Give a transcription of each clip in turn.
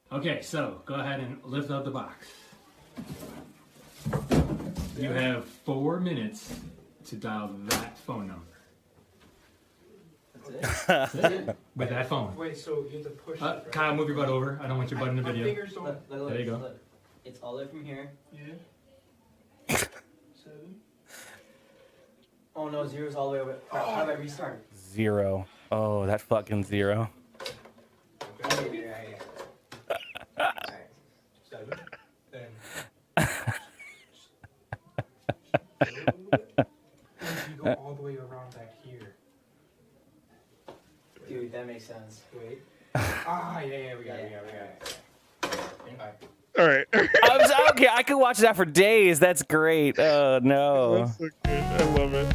Okay, so go ahead and lift up the box. You have 4 minutes to dial that phone number. That's it? With that phone. Wait, so you have to push it, right? Kyle, move your butt over. I don't want your butt in the My video. fingers don't... Look, There you go. Look. It's all the way from here. Yeah. 7. Oh no, zero's all the way over. How about restart? 0. Oh, that fucking 0. Okay, right. 7. Then... you go all the way around back here. Dude, that makes sense. Wait. Yeah, we got it. All right. Okay, I could watch that for days. That's great. Oh no. That's so good. I love it.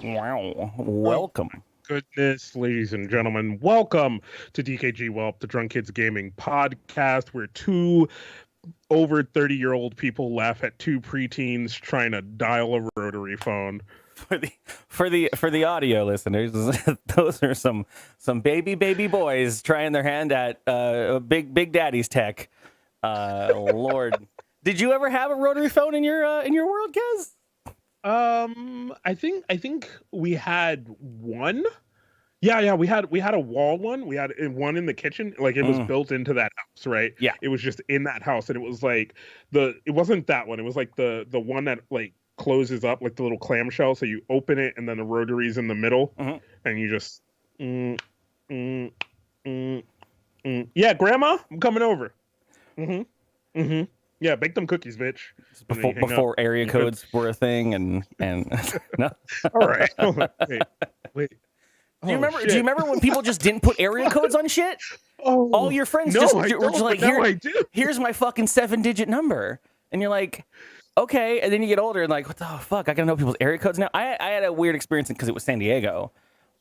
Wow. Welcome. Goodness, ladies and gentlemen, welcome to dkgWELP, the Drunk Kids Gaming podcast, where 2 over 30-year-old people laugh at 2 preteens trying to dial a rotary phone. For the audio listeners, those are some baby boys trying their hand at big daddy's tech. Lord, did you ever have a rotary phone in your world, Kez? I think we had one. Yeah, we had a wall one. We had one in the kitchen, like it was built into that house, right? Yeah, it was just in that house, and it was like it wasn't that one. It was like the one that like closes up, like the little clamshell, so you open it and then the rotary's in the middle, and you just yeah, Grandma, I'm coming over. Yeah, bake them cookies, bitch. Before area codes were a thing, and no. All right. Wait. Do you remember when people just didn't put area codes on shit? Oh, all your friends were just like, here's my fucking 7-digit number, and you're like, okay. And then you get older and like, what the fuck? I gotta know people's area codes now. I had a weird experience because it was San Diego,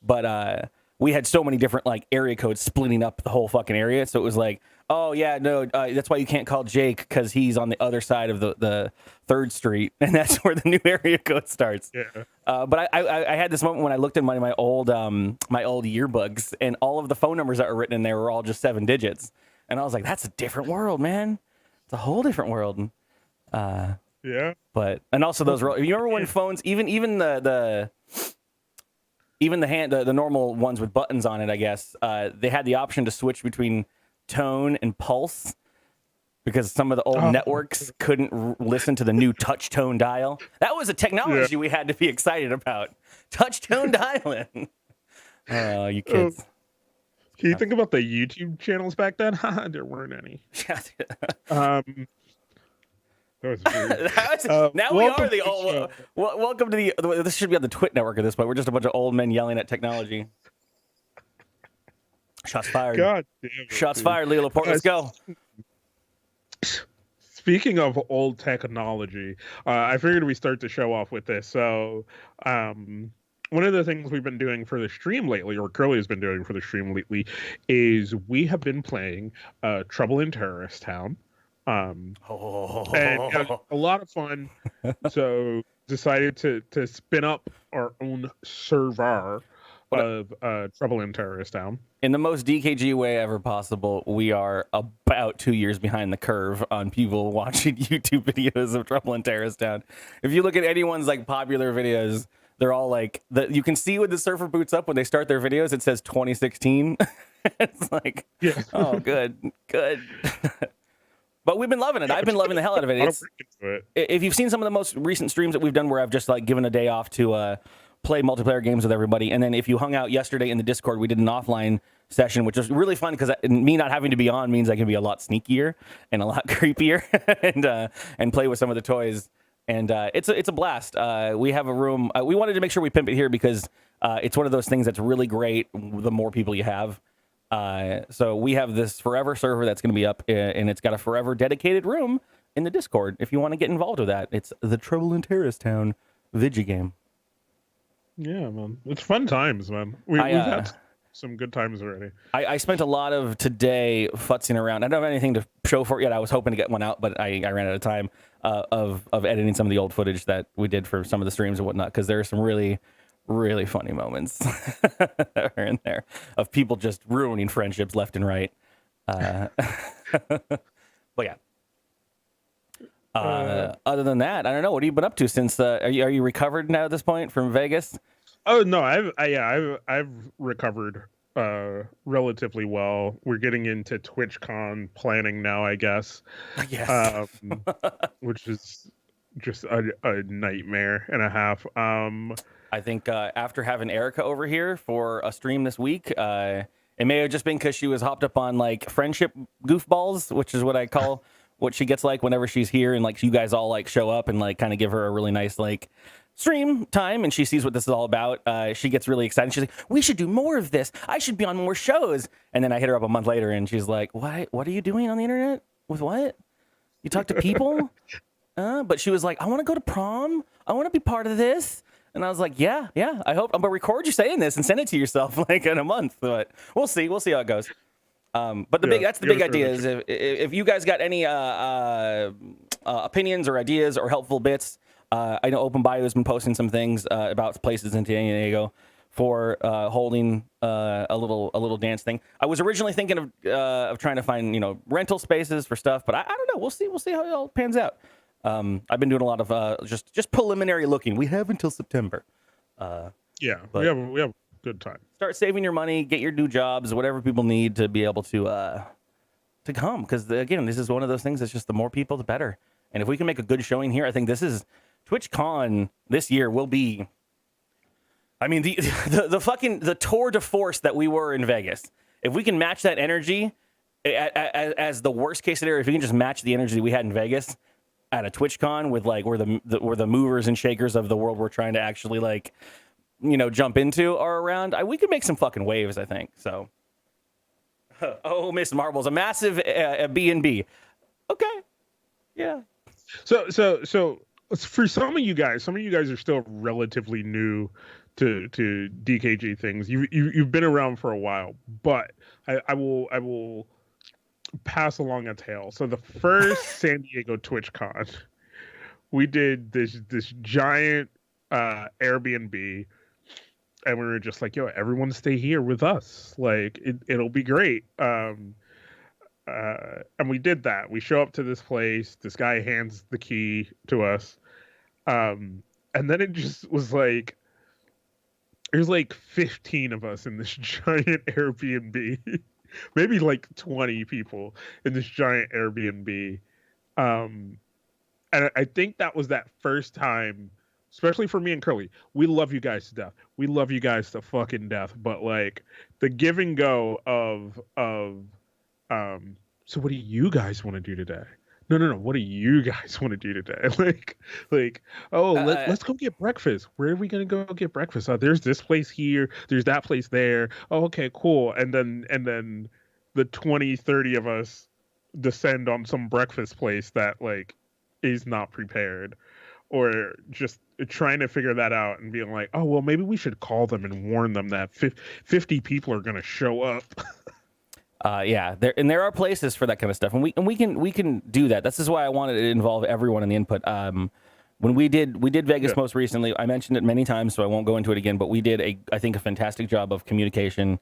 but we had so many different like area codes splitting up the whole fucking area. So it was like, oh yeah, no, that's why you can't call Jake because he's on the other side of the 3rd Street, and that's where the new area code starts. Yeah. But I had this moment when I looked at my old yearbooks, and all of the phone numbers that were written in there were all just 7 digits, and I was like, that's a different world, man. It's a whole different world. Yeah. But and also those. You remember when phones, even the normal ones with buttons on it, I guess, they had the option to switch between tone and pulse because some of the old networks couldn't listen to the new touch tone dial. That was a technology we had to be excited about. Touch tone dialing. Oh, you kids. Can you think about the YouTube channels back then? There weren't any. That was weird. Now we are the old. Welcome to the. This should be on the Twit network at this point. We're just a bunch of old men yelling at technology. Shots fired. God damn it, Shots dude. Fired, Leo Laporte. Let's go. Speaking of old technology, I figured we start the show off with this. So, one of the things we've been doing for the stream lately, or Curly has been doing for the stream lately, is we have been playing Trouble in Terrorist Town. And had a lot of fun. So decided to spin up our own server of Trouble in Terrorist Town. In the most DKG way ever possible, we are about 2 years behind the curve on people watching YouTube videos of Trouble in Terrorist Town. If you look at anyone's like popular videos, they're all like, you can see when the surfer boots up when they start their videos, it says 2016. It's like, oh, good. But we've been loving it. I've been loving the hell out of it. If you've seen some of the most recent streams that we've done where I've just like given a day off to play multiplayer games with everybody, and then if you hung out yesterday in the Discord, we did an offline session, which was really fun because me not having to be on means I can be a lot sneakier and a lot creepier and play with some of the toys. And it's a blast. We have a room. We wanted to make sure we pimp it here because it's one of those things that's really great the more people you have. So we have this forever server that's going to be up, and it's got a forever dedicated room in the Discord if you want to get involved with that. It's the Trouble in Terrorist Town Vigi game. Yeah, man. It's fun times, man. We've had some good times already. I spent a lot of today futzing around. I don't have anything to show for it yet. I was hoping to get one out, but I ran out of time of editing some of the old footage that we did for some of the streams and whatnot, because there are some really, really funny moments in there of people just ruining friendships left and right. But yeah. Other than that, I don't know. What have you been up to since? Are you recovered now at this point from Vegas? Oh no, I've recovered relatively well. We're getting into TwitchCon planning now, I guess. Yes. Which is just a nightmare and a half. I think after having Erica over here for a stream this week, it may have just been because she was hopped up on like friendship goofballs, which is what I call what she gets like whenever she's here, and like you guys all like show up and like kind of give her a really nice like stream time, and she sees what this is all about. She gets really excited. She's like, we should do more of this. I should be on more shows. And then I hit her up a month later and she's like, what are you doing on the internet? With what? You talk to people? But she was like, I want to go to prom. I want to be part of this. And I was like, yeah. I hope I'm gonna record you saying this and send it to yourself like in a month. But we'll see how it goes. But that's the big idea is if you guys got any opinions or ideas or helpful bits, I know Open Bio has been posting some things about places in San Diego for holding a little dance thing. I was originally thinking of trying to find rental spaces for stuff, but I don't know. We'll see how it all pans out. I've been doing a lot of just preliminary looking. We have until September. We have good time. Start saving your money, get your new jobs, whatever people need to be able to come. Because again, this is one of those things that's just the more people, the better. And if we can make a good showing here, I think this is TwitchCon this year will be. I mean, the tour de force that we were in Vegas. If we can match that energy as the worst case scenario, if we can just match the energy we had in Vegas at a TwitchCon with like where the movers and shakers of the world we're trying to actually like jump into are around, we could make some fucking waves, I think. So, oh, Miss Marbles, a massive B&B. Okay, yeah. So for some of you guys are still relatively new to DKG things. You've been around for a while, but I will pass along a tale. So the first San Diego TwitchCon, we did this giant Airbnb. And we were just like, yo, everyone stay here with us. Like, it'll be great. And we did that. We show up to this place. This guy hands the key to us. And then it just was like, there's like 15 of us in this giant Airbnb. Maybe like 20 people in this giant Airbnb. And I think that was that first time, especially for me and Curly, we love you guys to death. We love you guys to fucking death. But like the give and go of so what do you guys want to do today? No. What do you guys want to do today? Let's go get breakfast. Where are we gonna go get breakfast? There's this place here. There's that place there. Oh, okay, cool. And then the 20, 30 of us descend on some breakfast place that like is not prepared. Or just trying to figure that out and being like, oh, well, maybe we should call them and warn them that 50 people are going to show up. Yeah, there are places for that kind of stuff, and we can do that. This is why I wanted to involve everyone in the input. When we did Vegas most recently, I mentioned it many times, so I won't go into it again. But we did I think a fantastic job of communication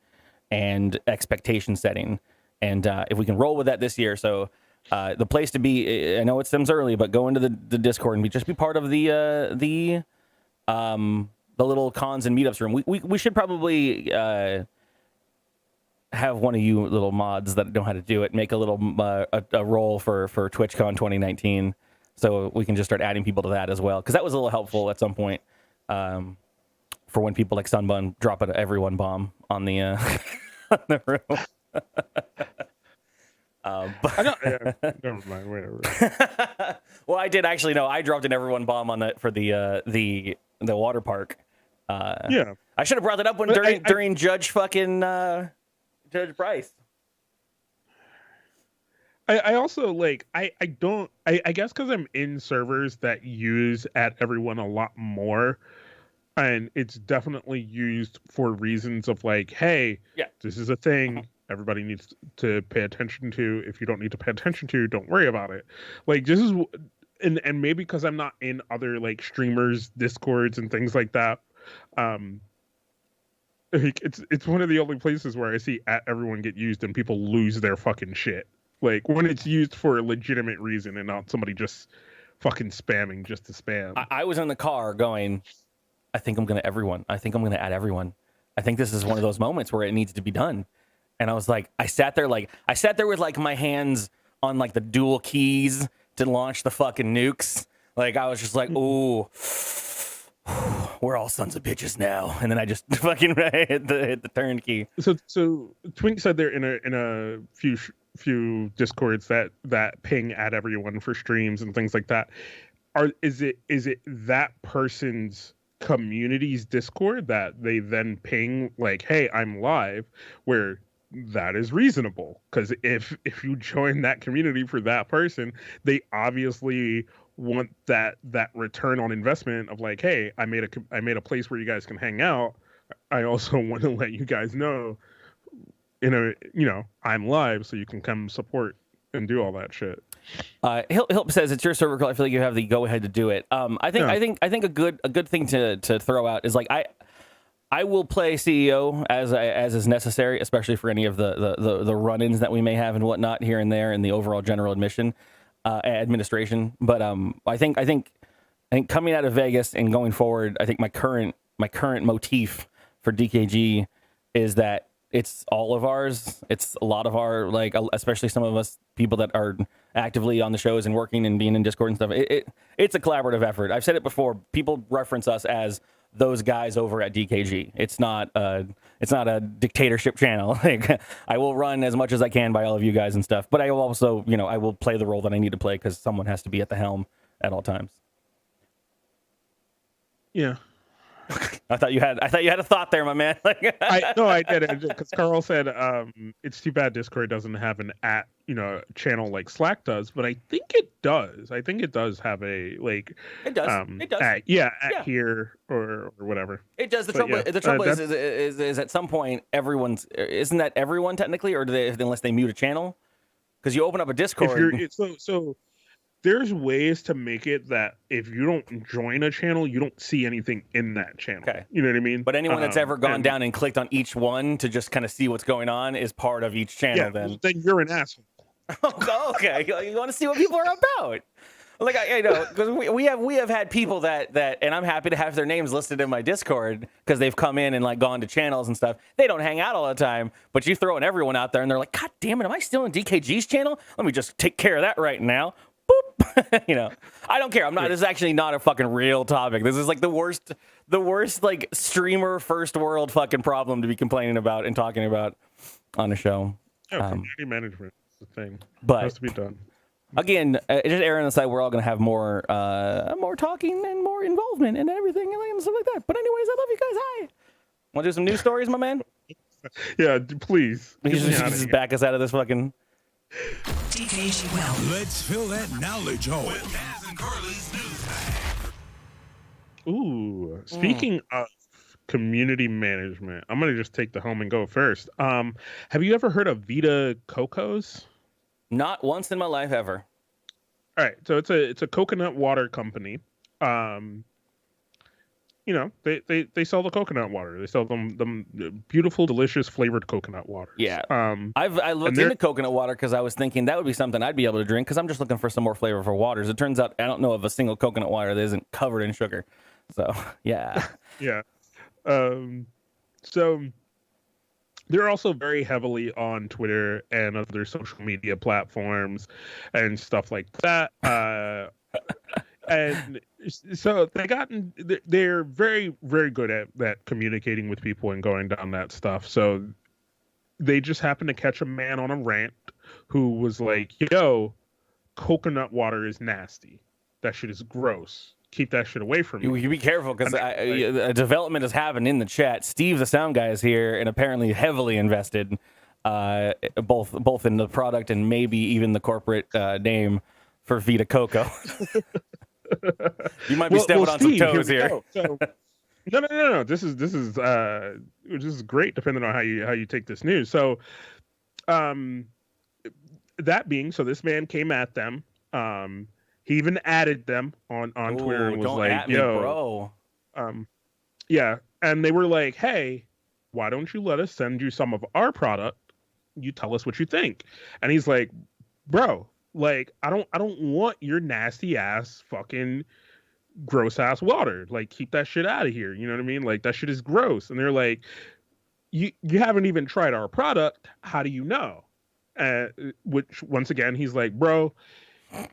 and expectation setting, and if we can roll with that this year, so. The place to be, I know it seems early, but go into the Discord and just be part of the little cons and meetups room. We should probably have one of you little mods that know how to do it make a little a role for TwitchCon 2019, so we can just start adding people to that as well, because that was a little helpful at some point for when people like Sunbun drop an everyone bomb on the on the room. Never mind. Whatever. Well, I did actually know. I dropped an everyone bomb on for the water park. Yeah, I should have brought that up during Judge fucking Judge Bryce. I also like I guess because I'm in servers that use at everyone a lot more, and it's definitely used for reasons of like, hey, Yeah. this is a thing everybody needs to pay attention to. If you don't need to pay attention to, don't worry about it. Like this is, and maybe because I'm not in other like streamers discords and things like that, like, it's one of the only places where I see at everyone get used and people lose their fucking shit. Like when it's used for a legitimate reason and not somebody just fucking spamming just to spam. I was in the car going, I think I'm going to everyone. I think I'm going to add everyone. I think this is one of those moments where it needs to be done. And I was like, I sat there with like my hands on like the dual keys to launch the fucking nukes. Like I was just like, ooh, we're all sons of bitches now. And then I just fucking hit the turn key. So Twink said there in a few discords that ping at everyone for streams and things like that. Is it that person's community's discord that they then ping like, hey, I'm live, where that is reasonable, because if you join that community for that person, they obviously want that return on investment of like, hey, I made a place where you guys can hang out. I also want to let you guys know I'm live, so you can come support and do all that shit. Hilp says it's your server call. I feel like you have the go ahead to do it. I think a good thing to throw out is like I will play CEO as is necessary, especially for any of the run-ins that we may have and whatnot here and there in the overall general administration. But I think coming out of Vegas and going forward, I think my current motif for DKG is that it's all of ours. It's a lot of our, like, especially some of us people that are actively on the shows and working and being in Discord and stuff. It's a collaborative effort. I've said it before. People reference us as those guys over at DKG. It's not a dictatorship channel. Like, I will run as much as I can by all of you guys and stuff, but I will also, I will play the role that I need to play because someone has to be at the helm at all times. Yeah. I thought you had a thought there, my man. I did, because Carl said it's too bad Discord doesn't have an channel like Slack does, but I think it does. I think it does have a like. It does. It does. At here or whatever. It does. The trouble is at some point isn't that everyone technically, or do they, unless they mute a channel? Because you open up a Discord. So there's ways to make it that if you don't join a channel, you don't see anything in that channel. Okay. You know what I mean? But anyone that's ever gone down and clicked on each one to just kind of see what's going on is part of each channel. Then you're an asshole. Okay, you want to see what people are about? Like I know, because we have had people that, and I'm happy to have their names listed in my Discord because they've come in and like gone to channels and stuff. They don't hang out all the time, but you throwing everyone out there and they're like, God damn it, am I still in DKG's channel? Let me just take care of that right now. Boop. I don't care. I'm not. This is actually not a fucking real topic. This is like the worst like streamer first world fucking problem to be complaining about and talking about on a show. Yeah, community management is the thing. But it has to be done. Again, just erring on the side, we're all going to have more talking and more involvement and everything and stuff like that. But anyways, I love you guys. Hi. Want to do some news stories, my man? Yeah, please. Just back us out of this fucking. dkgWELP. Let's fill that knowledge hole with Kaz and Carly's news. Ooh, speaking of community management, I'm gonna just take the home and go first. Have you ever heard of Vita Cocos? Not once in my life ever. All right, so it's a coconut water company. They sell the coconut water. They sell them beautiful, delicious, flavored coconut water. Yeah. I looked into coconut water because I was thinking that would be something I'd be able to drink because I'm just looking for some more flavorful waters. It turns out I don't know of a single coconut water that isn't covered in sugar. So yeah. Yeah. So they're also very heavily on Twitter and other social media platforms and stuff like that. And so they're very, very good at communicating with people and going down that stuff. So they just happened to catch a man on a rant who was like, yo, coconut water is nasty. That shit is gross. Keep that shit away from me. You be careful because a development has happened in the chat. Steve, the sound guy, is here and apparently heavily invested both in the product and maybe even the corporate name for Vita Coco. You might be stepping on Steve, some toes here. So, no. This is great, depending on how you take this news. So, that being so, this man came at them. He even added them on Twitter and was don't like, at me, "Yo, bro." Yeah," and they were like, "Hey, why don't you let us send you some of our product? You tell us what you think." And he's like, "Bro, like, I don't want your nasty ass fucking gross ass water. Like, keep that shit out of here. You know what I mean? Like, that shit is gross." And they're like, you haven't even tried our product. How do you know?" Which, once again, he's like, "Bro,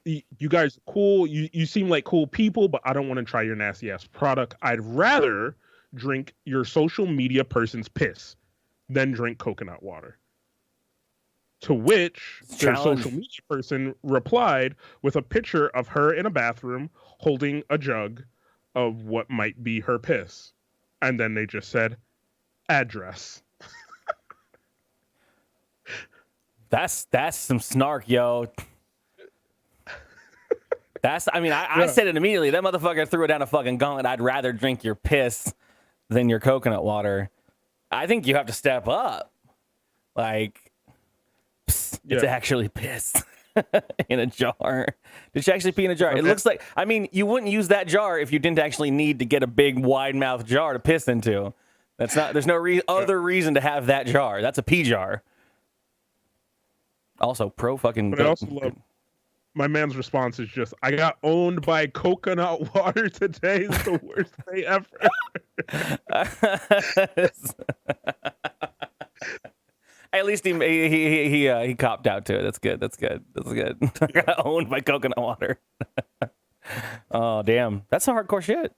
you guys are cool. You seem like cool people, but I don't want to try your nasty ass product. I'd rather drink your social media person's piss than drink coconut water." To which their social media person replied with a picture of her in a bathroom holding a jug of what might be her piss. And then they just said, "Address." That's some snark, yo. I said it immediately. That motherfucker threw it down a fucking gauntlet. I'd rather drink your piss than your coconut water. I think you have to step up. Like, it's actually piss in a jar. Did she actually pee in a jar? Okay. It looks like, you wouldn't use that jar if you didn't actually need to get a big wide mouth jar to piss into. There's no other reason to have that jar. That's a pee jar. Also, pro fucking. But I also love my man's response is just, "I got owned by coconut water today. Is the worst day ever." At least he copped out to it. That's good. I got owned by coconut water. Oh damn, that's some hardcore shit.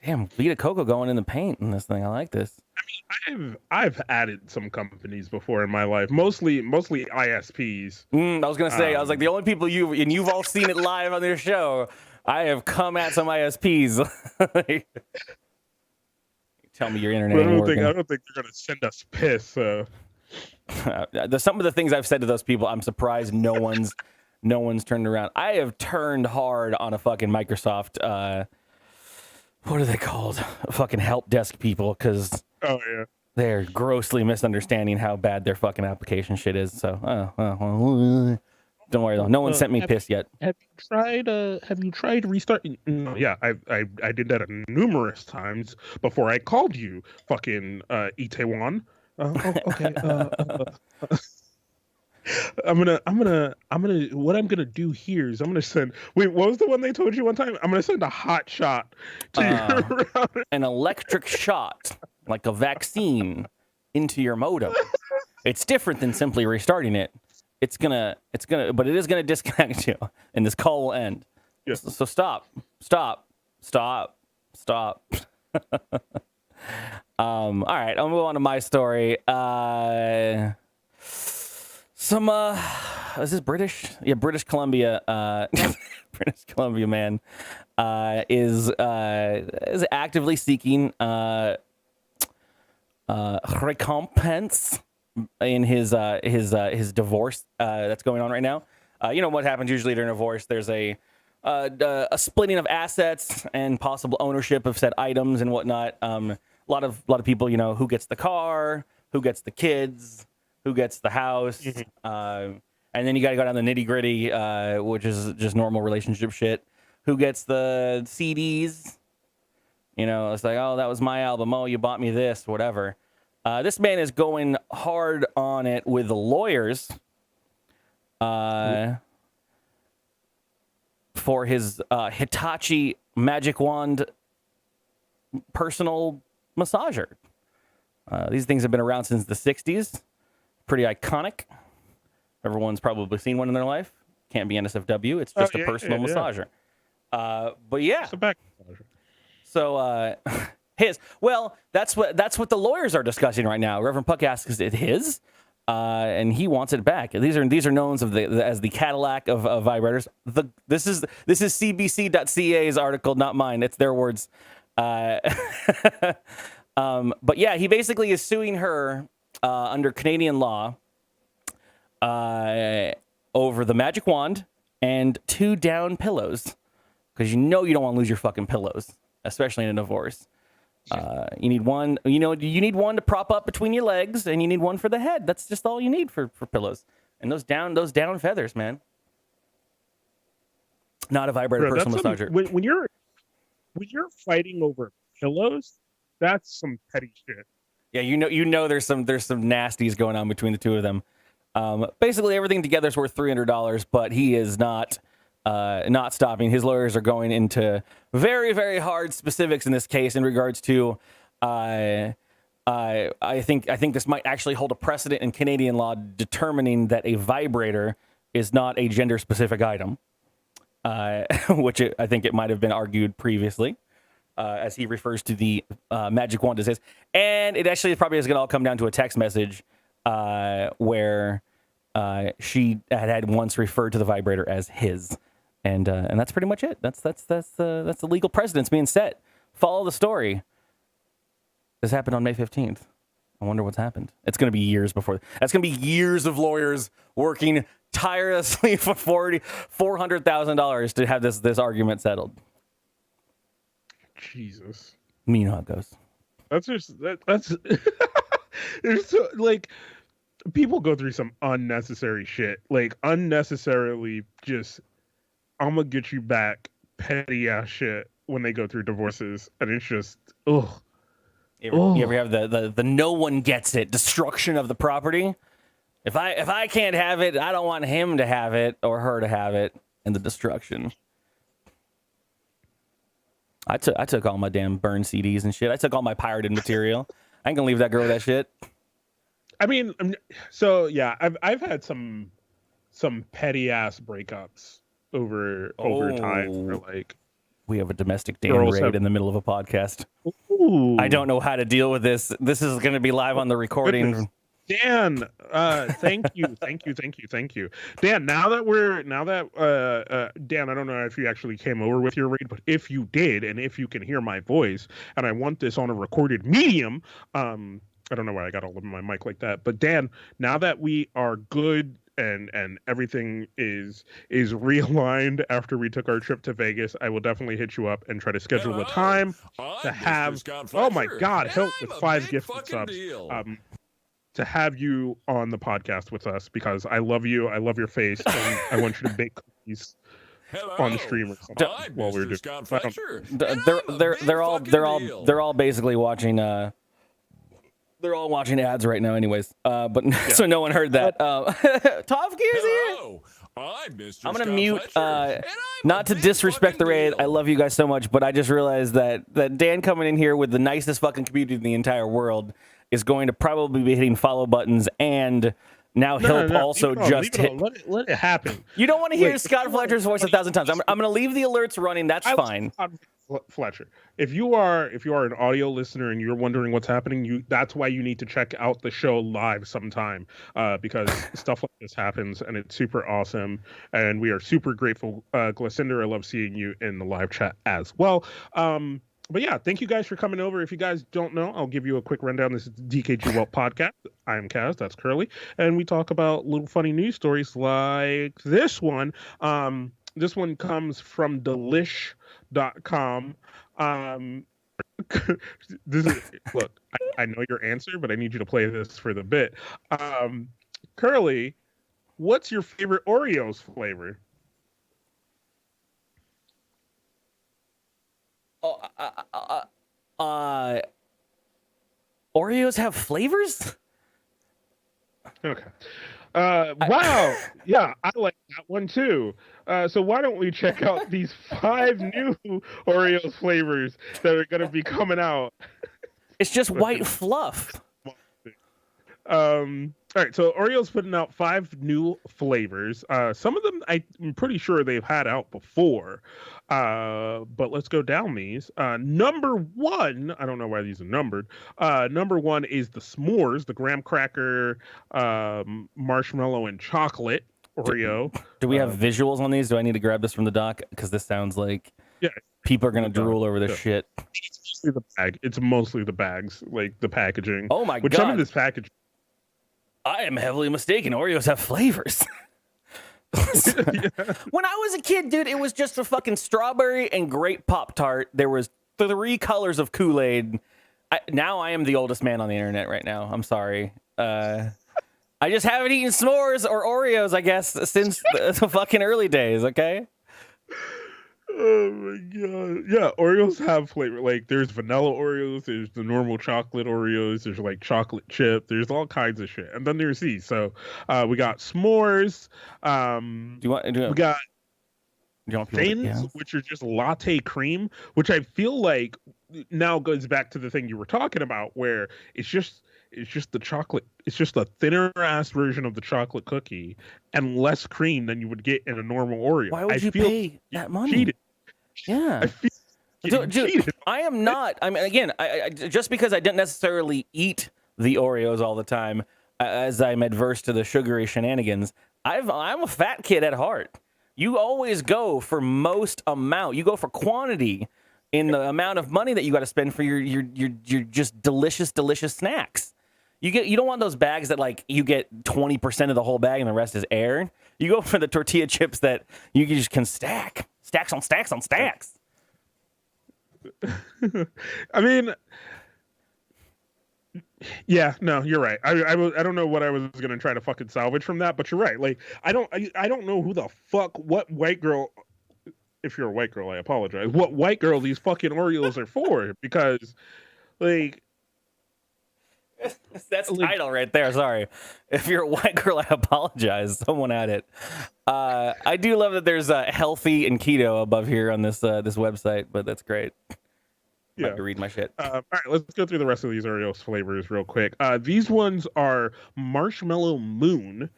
Damn, Vita Coco going in the paint in this thing. I like this. I've added some companies before in my life, mostly ISPs. I was gonna say, I was like, the only people you've all seen it live on their show. I have come at some ISPs. Tell me your internet. I don't think they're gonna send us piss. So. Some of the things I've said to those people, I'm surprised no one's turned around. I have turned hard on a fucking Microsoft. What are they called? Fucking help desk people, because they're grossly misunderstanding how bad their fucking application shit is. So, don't worry though. No one sent me piss yet. Have you tried restarting? Yeah, I did that numerous times before I called you, fucking Itaewon. Okay. What I'm gonna do here is I'm gonna send. Wait, what was the one they told you one time? I'm gonna send a hot shot to your router. An electric shot, like a vaccine, into your modem. It's different than simply restarting it. It's gonna, but it is gonna disconnect you, and this call will end. Yes. So stop. All right, I'll move on to my story. Is this British? Yeah, British Columbia. British Columbia man is actively seeking recompense in his divorce that's going on right now. You know what happens usually during a divorce? There's a splitting of assets and possible ownership of said items and whatnot. A lot of people, who gets the car, who gets the kids, who gets the house, and then you got to go down the nitty gritty, which is just normal relationship shit. Who gets the CDs? It's like, oh, that was my album. Oh, you bought me this, whatever. This man is going hard on it with the lawyers for his Hitachi magic wand personal massager. These things have been around since the 60s. Pretty iconic. Everyone's probably seen one in their life. Can't be NSFW. It's just a personal massager. But yeah. It's a back massager. So that's what the lawyers are discussing right now. Reverend Puck asks, is it his? And he wants it back. These are known as the Cadillac of vibrators. This is CBC.ca's article, not mine. It's their words. But yeah, he basically is suing her under Canadian law over the magic wand and 2 down pillows, because you don't want to lose your fucking pillows, especially in a divorce. You need one. You need one to prop up between your legs, and you need one for the head. That's just all you need for pillows. And those down feathers, man. Not a vibrator, personal massager. When you're fighting over pillows, that's some petty shit. Yeah, there's some nasties going on between the two of them. Basically, everything together is worth $300, but he is not stopping. His lawyers are going into very, very hard specifics in this case in regards to. I think this might actually hold a precedent in Canadian law determining that a vibrator is not a gender-specific item, which I think it might have been argued previously, as he refers to the magic wand as his. And it actually probably is going to all come down to a text message where she had once referred to the vibrator as his. And that's pretty much it. That's the legal precedence being set. Follow the story. This happened on May 15th. I wonder what's happened. It's going to be years before. That's going to be years of lawyers working tirelessly for $400,000 to have this argument settled. Jesus. You know how it goes. That's there's so, like, people go through some unnecessary shit. Like, unnecessarily just, I'm gonna get you back petty ass shit when they go through divorces. And it's just, ugh. You ever have the no one gets it destruction of the property? If I can't have it, I don't want him to have it or her to have it, and the destruction. I took all my damn burned CDs and shit. I took all my pirated material. I ain't gonna leave that girl with that shit. I mean, so yeah, I've had some petty ass breakups over time. Or like, we have a domestic Dan raid in the middle of a podcast. Ooh. I don't know how to deal with this. This is going to be live on the recording. Goodness. Dan, thank you. Dan, Dan, I don't know if you actually came over with your raid, but if you did, and if you can hear my voice, and I want this on a recorded medium, I don't know why I got all of my mic like that, but Dan, now that we are good and everything is realigned after we took our trip to Vegas, I will definitely hit you up and try to schedule a time to have. Oh my God, help with 5 gifted subs. To have you on the podcast with us, because I love you, I love your face, and I want you to bake cookies on the stream or something while we're doing. They're all basically watching. They're all watching ads right now, anyways. But yeah. So no one heard that. Top Gear's here. I'm gonna mute. Not to disrespect the raid. I love you guys so much, but I just realized that Dan coming in here with the nicest fucking community in the entire world is going to probably be hitting follow buttons, and now he'll also just hit. Let it happen. You don't want to hear Scott Fletcher's voice 1,000 times. I'm gonna leave the alerts running. That's fine. Fletcher, if you are an audio listener and you're wondering what's happening, that's why you need to check out the show live sometime, because stuff like this happens and it's super awesome, and we are super grateful. Glicinder, I love seeing you in the live chat as well. But yeah, thank you guys for coming over. If you guys don't know, I'll give you a quick rundown. This is the dkgWELP podcast. I'm Kaz, that's Curly, and we talk about little funny news stories like this one. This one comes from delish.com. This is, look, I know your answer, but I need you to play this for the bit. Curly, what's your favorite Oreos flavor? Oreos have flavors? Okay. Wow. Yeah, I like that one too. So why don't we check out these 5 new Oreos flavors that are going to be coming out? It's just white fluff. All right, so Oreo's putting out 5 new flavors. Some of them I'm pretty sure they've had out before. But let's go down these. Number 1, I don't know why these are numbered. Number 1 is the s'mores, the graham cracker, marshmallow and chocolate Oreo. Do we have visuals on these? Do I need to grab this from the doc? Because this sounds like people are going to drool over this shit. It's mostly the bag. It's mostly the bags, like the packaging. Oh my God. God. Some of this packaging I am heavily mistaken. Oreos have flavors. When I was a kid, dude, it was just a fucking strawberry and grape Pop-Tart. There was 3 colors of Kool-Aid. Now I am the oldest man on the internet right now. I'm sorry. I just haven't eaten s'mores or Oreos, I guess, since the fucking early days, okay? Oh my god. Yeah, Oreos have flavor. Like there's vanilla Oreos, there's the normal chocolate Oreos, there's like chocolate chip, there's all kinds of shit. And then there's these. So we got s'mores. We got thins, which are just latte cream, which I feel like now goes back to the thing you were talking about, where it's just the chocolate. It's just a thinner ass version of the chocolate cookie and less cream than you would get in a normal Oreo. Why would you pay that money? Cheated. Yeah. I feel Dude, I am not. I mean, again, I just because I didn't necessarily eat the Oreos all the time, as I'm adverse to the sugary shenanigans, I'm a fat kid at heart. You always go for most amount. You go for quantity in the amount of money that you got to spend for your just delicious snacks. You don't want those bags that like you get 20% of the whole bag and the rest is air. You go for the tortilla chips that you just can stacks on stacks on stacks. I mean, yeah, no, you're right. I don't know what I was gonna try to fucking salvage from that, but you're right. Like I don't know who the fuck, what white girl. If you're a white girl, I apologize. What white girl these fucking Oreos are for? Because, like, that's title right there. Sorry, if you're a white girl, I apologize. Someone had it. I do love that there's healthy and keto above here on this this website, but that's great. Yeah, to read my shit. All right, let's go through the rest of these Oreos flavors real quick. These ones are Marshmallow Moon.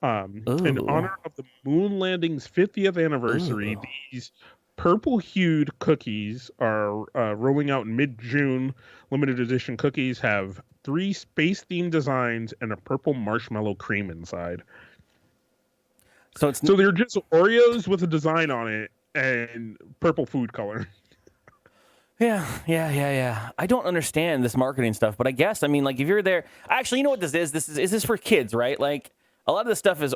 In honor of the moon landing's 50th anniversary, these purple-hued cookies are rolling out in mid-June. Limited edition cookies have 3 space-themed designs and a purple marshmallow cream inside. So they're just Oreos with a design on it and purple food color. Yeah. I don't understand this marketing stuff, but I guess, I mean, like, if you're there... Actually, you know what this is? This is for kids, right? Like, a lot of this stuff is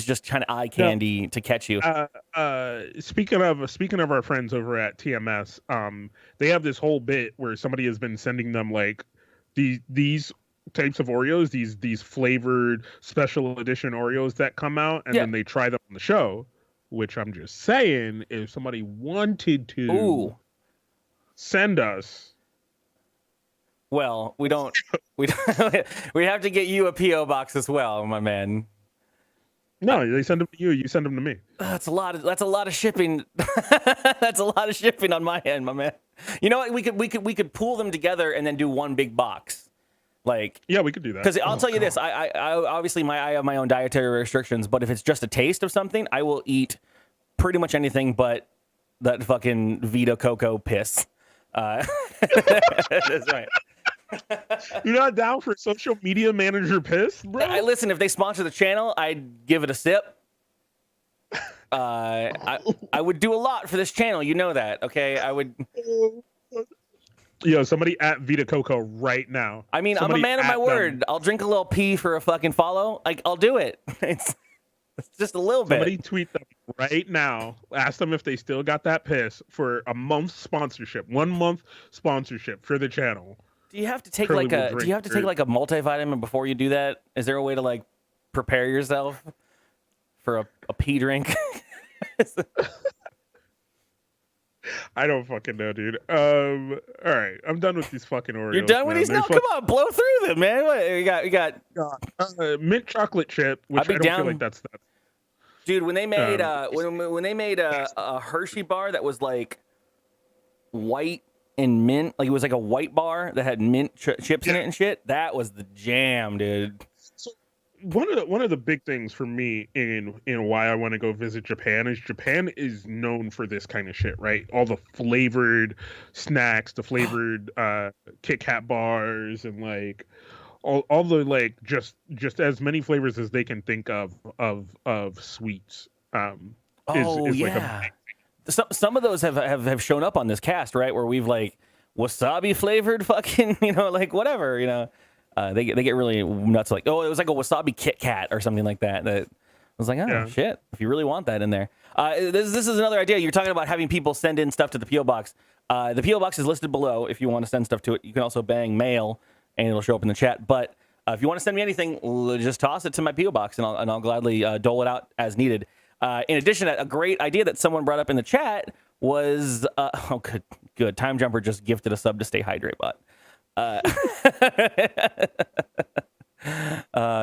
just kind of eye candy to catch you. Speaking of our friends over at TMS, they have this whole bit where somebody has been sending them like these types of Oreos, these flavored special edition Oreos that come out, and then they try them on the show. Which I'm just saying, if somebody wanted to send us. Well, we don't. We have to get you a PO box as well, my man. No, they send them to you. You send them to me. That's a lot of shipping. That's a lot of shipping on my end, my man. You know what? We could pool them together and then do one big box. Like, yeah, we could do that. Because I'll tell you this. I obviously I have my own dietary restrictions, but if it's just a taste of something, I will eat pretty much anything but that fucking Vita Coco piss. That's right. You're not down for social media manager piss, bro? Listen, if they sponsor the channel, I'd give it a sip. I would do a lot for this channel. You know that, okay? I would. Yo, somebody at Vita Coco right now. I mean, I'm a man of my word. I'll drink a little pee for a fucking follow. Like, I'll do it. It's just a little bit. Somebody tweet them right now. Ask them if they still got that piss for a month sponsorship. 1 month sponsorship for the channel. Do you have to take like a multivitamin before you do that? Is there a way to like prepare yourself for a pee drink? I don't fucking know, dude. All right, I'm done with these fucking Oreos. You're done with these? No, come on, blow through them, man. We got mint chocolate chip, which I don't feel like that's that. Dude, when they made when they made a Hershey bar that was like white and mint, like it was like a white bar that had mint chips in it and shit. That was the jam, dude. So one of the big things for me in why I want to go visit Japan is known for this kind of shit, right? All the flavored snacks, the flavored Kit Kat bars, and like all the like just as many flavors as they can think of sweets. Some of those have shown up on this cast, right? Where we've like wasabi flavored fucking, like whatever, They get really nuts. Like, oh, it was like a wasabi Kit Kat or something like that. That I was like, oh shit, if you really want that in there. This is another idea. You're talking about having people send in stuff to the P.O. Box. The P.O. Box is listed below if you want to send stuff to it. You can also bang mail, and it'll show up in the chat. But if you want to send me anything, just toss it to my P.O. Box, and I'll gladly dole it out as needed. In addition, a great idea that someone brought up in the chat was, oh, good. Time Jumper just gifted a sub to Stay Hydrate Bot.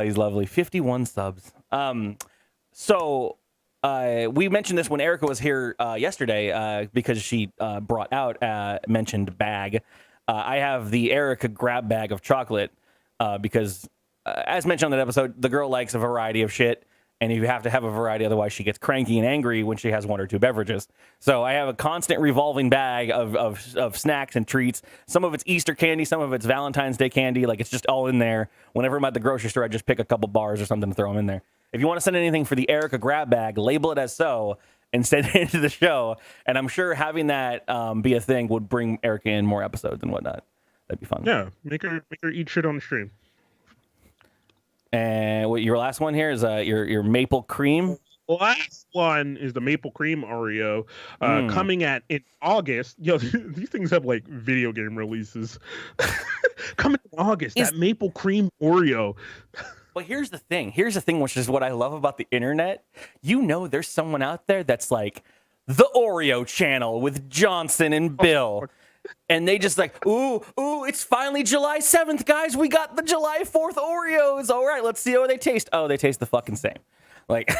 He's lovely. 51 subs. So we mentioned this when Erica was here yesterday because she brought out mentioned bag. I have the Erica grab bag of chocolate because, as mentioned on that episode, the girl likes a variety of shit. And you have to have a variety, otherwise she gets cranky and angry when she has 1 or 2 beverages. So I have a constant revolving bag of snacks and treats. Some of it's Easter candy, some of it's Valentine's Day candy. Like, it's just all in there. Whenever I'm at the grocery store, I just pick a couple bars or something to throw them in there. If you want to send anything for the Erica grab bag, label it as so and send it into the show. And I'm sure having that be a thing would bring Erica in more episodes and whatnot. That'd be fun. Yeah, make her eat shit on the stream. And your last one here is your maple cream. The last one is the maple cream Oreo coming in August. Yo, these things have like video game releases. Coming in August, that maple cream Oreo. Well, here's the thing. Which is what I love about the internet. You know, there's someone out there that's like the Oreo channel with Johnson and Bill. And they just like, ooh, it's finally July 7th, guys. We got the July 4th Oreos. All right, let's see how they taste. Oh, they taste the fucking same. Like,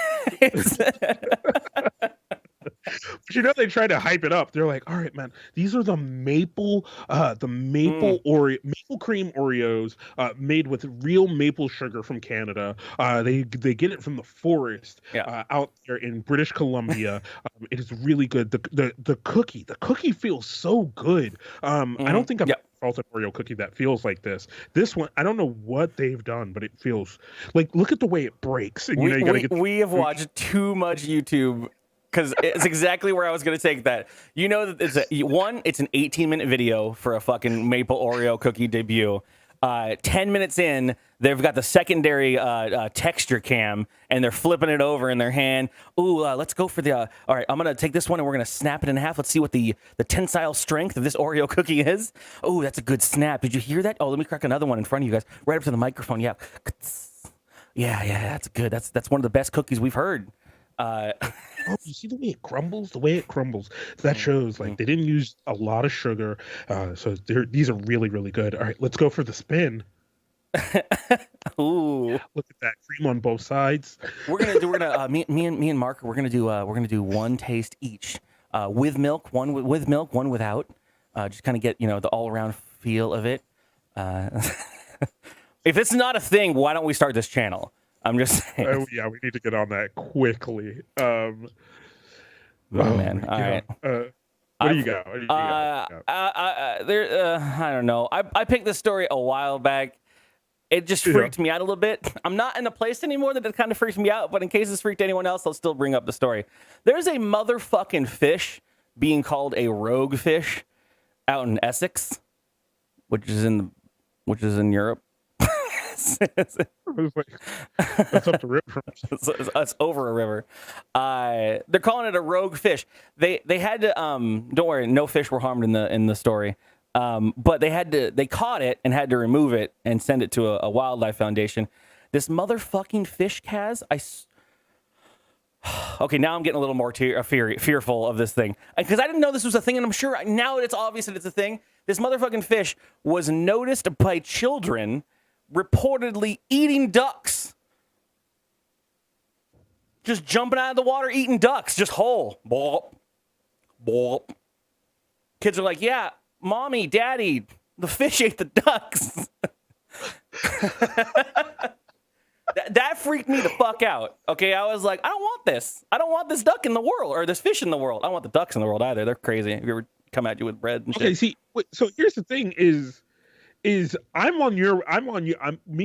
But you know, they try to hype it up. They're like, all right, man, these are the maple Oreo, maple cream Oreos made with real maple sugar from Canada. They get it from the forest out there in British Columbia. It is really good. The cookie feels so good. I don't think I've felt an Oreo cookie that feels like this. This one, I don't know what they've done, but it feels like, look at the way it breaks. And, we have watched too much YouTube. Because it's exactly where I was going to take that. You know that it's an 18-minute video for a fucking maple Oreo cookie debut. 10 minutes in, they've got the secondary texture cam, and they're flipping it over in their hand. Ooh, let's go for the... all right, I'm going to take this one, and we're going to snap it in half. Let's see what the tensile strength of this Oreo cookie is. Oh, that's a good snap. Did you hear that? Oh, let me crack another one in front of you guys. Right up to the microphone. Yeah. Yeah, that's good. That's one of the best cookies we've heard. You see the way it crumbles? The way it crumbles. That shows like they didn't use a lot of sugar. So these are really, really good. All right, let's go for the spin. Ooh! Look at that cream on both sides. Me and Mark, we're gonna do one taste each. With milk, one with milk, one without. Just kind of get the all around feel of it. If it's not a thing, why don't we start this channel? I'm just saying. Yeah, we need to get on that quickly. Man. All right. What do you got? I don't know. I picked this story a while back. It just freaked me out a little bit. I'm not in a place anymore that it kind of freaks me out, but in case it's freaked anyone else, I'll still bring up the story. There's a motherfucking fish being called a rogue fish out in Essex, which is in Europe. That's up the river. It's over a river. They're calling it a rogue fish. They had to don't worry, no fish were harmed in the story. But they caught it and had to remove it and send it to a wildlife foundation. This motherfucking fish, Kaz, okay, now I'm getting a little more fearful of this thing because I didn't know this was a thing, and I'm sure now it's obvious that it's a thing. This motherfucking fish was noticed by children reportedly eating ducks. Just jumping out of the water, eating ducks, just whole. Bop, bop. Kids are like, yeah, mommy, daddy, the fish ate the ducks. That freaked me the fuck out. Okay, I was like, I don't want this. I don't want this duck in the world or this fish in the world. I don't want the ducks in the world either. They're crazy. Have you ever come at you with bread and shit? Okay, see, so here's the thing is me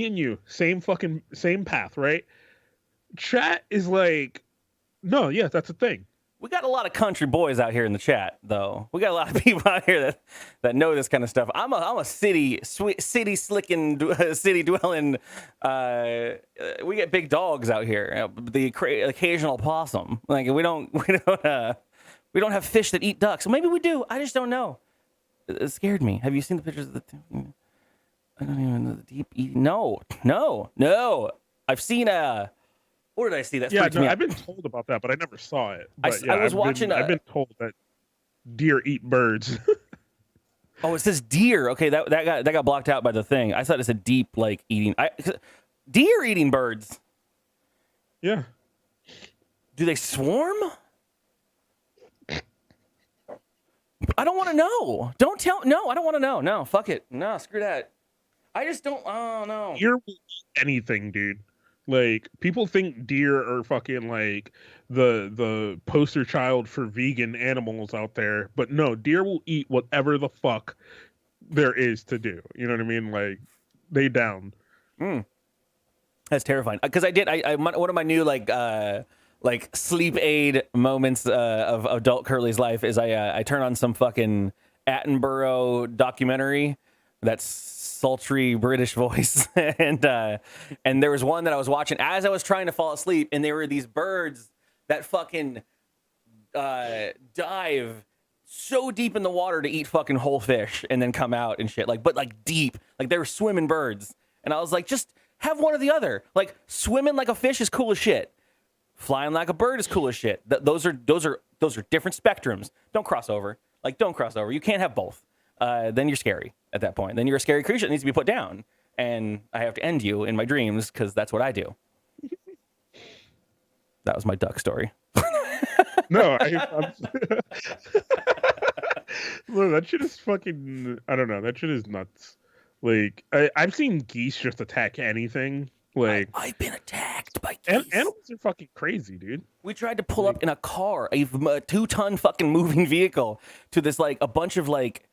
and you, same path, right? Chat is like, no, yeah, that's a thing. We got a lot of country boys out here in the chat, though. We got a lot of people out here that know this kind of stuff. I'm a city slicking, city dwelling. We get big dogs out here. The occasional possum. Like we don't have fish that eat ducks. Maybe we do. I just don't know. It scared me. Have you seen the pictures of the? I don't even know the deep eating. No. I've seen Where did I see that? Yeah, me I've been told about that, but I never saw it. But, I was watching. I've been told that deer eat birds. Oh, it says deer. Okay, that got blocked out by the thing. I thought it said deep like eating. Deer eating birds. Yeah. Do they swarm? I don't want to know. Don't tell. No, I don't want to know. No, fuck it. No, screw that. I just don't. Oh no. Deer will eat anything, dude. Like, people think deer are fucking like the poster child for vegan animals out there, but no, deer will eat whatever the fuck there is to do. You know what I mean? Like, they down. That's terrifying. Because one of my new like sleep aid moments of adult Curly's life is I turn on some fucking Attenborough documentary that's sultry British voice, and there was one that I was watching as I was trying to fall asleep, and there were these birds that fucking dive so deep in the water to eat fucking whole fish and then come out and shit, but deep, like they were swimming birds, and I was like, just have one or the other. Like, swimming like a fish is cool as shit, flying like a bird is cool as shit. Those are different spectrums. Don't cross over. You can't have both. Then you're scary at that point. Then you're a scary creature that needs to be put down. And I have to end you in my dreams because that's what I do. That was my duck story. No, Look, that shit is fucking, I don't know. That shit is nuts. Like, I've seen geese just attack anything. Like, I've been attacked by geese. Animals are fucking crazy, dude. We tried to pull up in a car, a 2-ton fucking moving vehicle, to this a bunch of like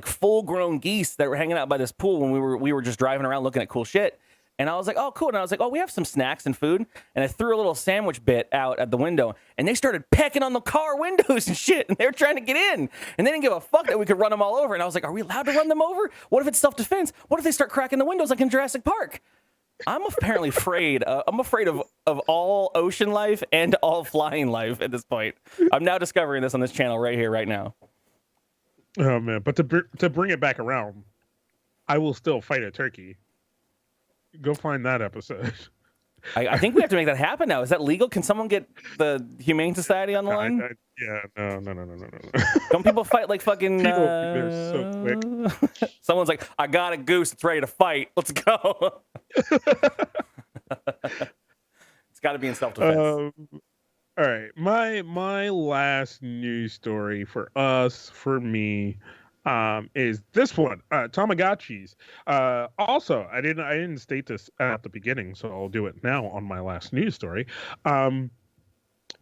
full-grown geese that were hanging out by this pool when we were just driving around looking at cool shit. And I was like, oh, cool. And I was like, oh, we have some snacks and food. And I threw a little sandwich bit out at the window, and they started pecking on the car windows and shit. And they were trying to get in, and they didn't give a fuck that we could run them all over. And I was like, are we allowed to run them over? What if it's self-defense? What if they start cracking the windows like in Jurassic Park? I'm apparently afraid. I'm afraid of all ocean life and all flying life at this point. I'm now discovering this on this channel right here, right now. Oh man! But to bring it back around, I will still fight a turkey. Go find that episode. I think we have to make that happen now. Is that legal? Can someone get the Humane Society on the line? No. Don't people fight like fucking? They're so quick. Someone's like, I got a goose. It's ready to fight. Let's go. It's got to be in self-defense. All right, my last news story for me, is this one, Tamagotchis. Also, I didn't state this at the beginning, so I'll do it now on my last news story.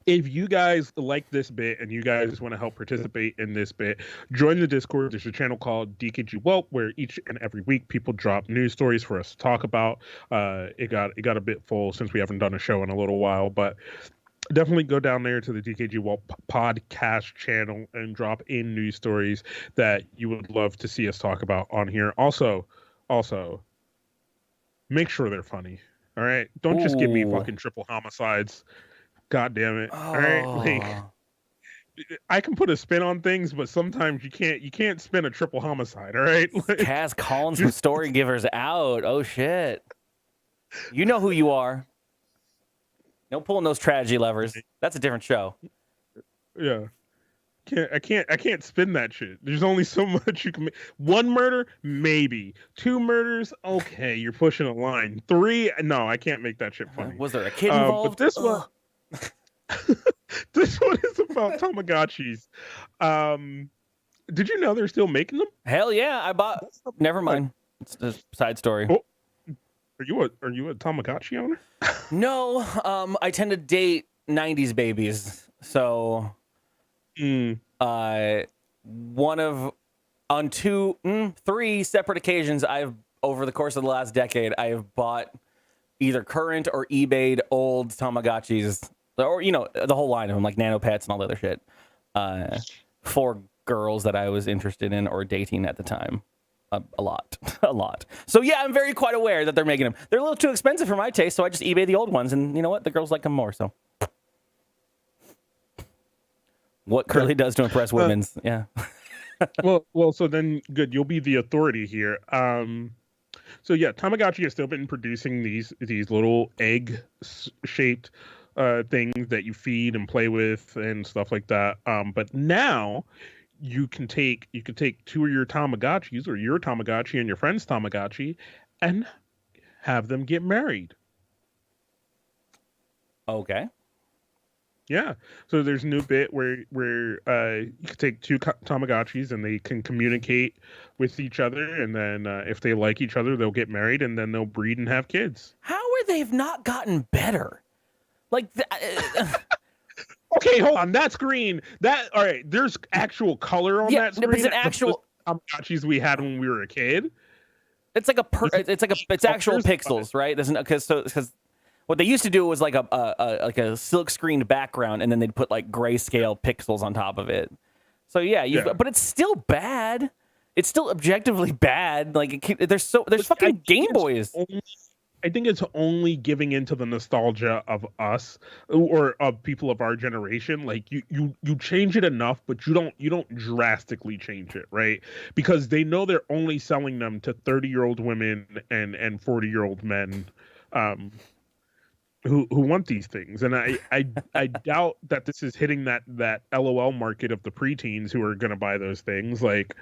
If you guys like this bit and you guys want to help participate in this bit, join the Discord. There's a channel called dkgWELP where each and every week people drop news stories for us to talk about. It got a bit full since we haven't done a show in a little while, but definitely go down there to the dkgWELP podcast channel and drop in news stories that you would love to see us talk about on here. Also, make sure they're funny. All right, don't just give me fucking triple homicides. God damn it! All right, like, I can put a spin on things, but sometimes you can't spin a triple homicide. All right, like, Kaz calling some story givers out. Oh shit! You know who you are. No pulling those tragedy levers. That's a different show. Yeah. I can't spin that shit. There's only so much you can make. 1 murder, maybe. 2 murders, okay, you're pushing a line. 3, no, I can't make that shit funny. Was there a kid involved? But this one, this one is about Tamagotchis. Did you know they're still making them? Hell yeah, I bought. Never mind. It's a side story. Oh. Are you a Tamagotchi owner? No, I tend to date 90s babies. So, on 3 separate occasions, over the course of the last decade, I have bought either current or eBayed old Tamagotchis or the whole line of them, like nano pets and all the other shit, for girls that I was interested in or dating at the time. A lot. So yeah, I'm very quite aware that they're making them. They're a little too expensive for my taste, so I just eBay the old ones, and you know what? The girls like them more. So what Curly does to impress women's, yeah. well, so then good. You'll be the authority here. So yeah, Tamagotchi has still been producing these little egg-shaped things that you feed and play with and stuff like that. But now you can take two of your Tamagotchis or your Tamagotchi and your friend's Tamagotchi and have them get married. Okay. Yeah. So there's a new bit where you can take two Tamagotchis and they can communicate with each other, and then if they like each other, they'll get married and then they'll breed and have kids. How are they not gotten better? Like, okay, hold on. That's green. All right. There's actual color on that screen. But it's an actual Tamagotchis we had when we were a kid. It's like it's actual pixels, right? Because what they used to do was like a silk screened background, and then they'd put like grayscale pixels on top of it. So yeah. But it's still bad. It's still objectively bad. Like there's fucking Game Boys. I think it's only giving into the nostalgia of us or of people of our generation. Like you change it enough, but you don't drastically change it, right? Because they know they're only selling them to 30-year-old women and 40-year-old men who want these things. And I doubt that this is hitting that LOL market of the preteens who are gonna buy those things, like,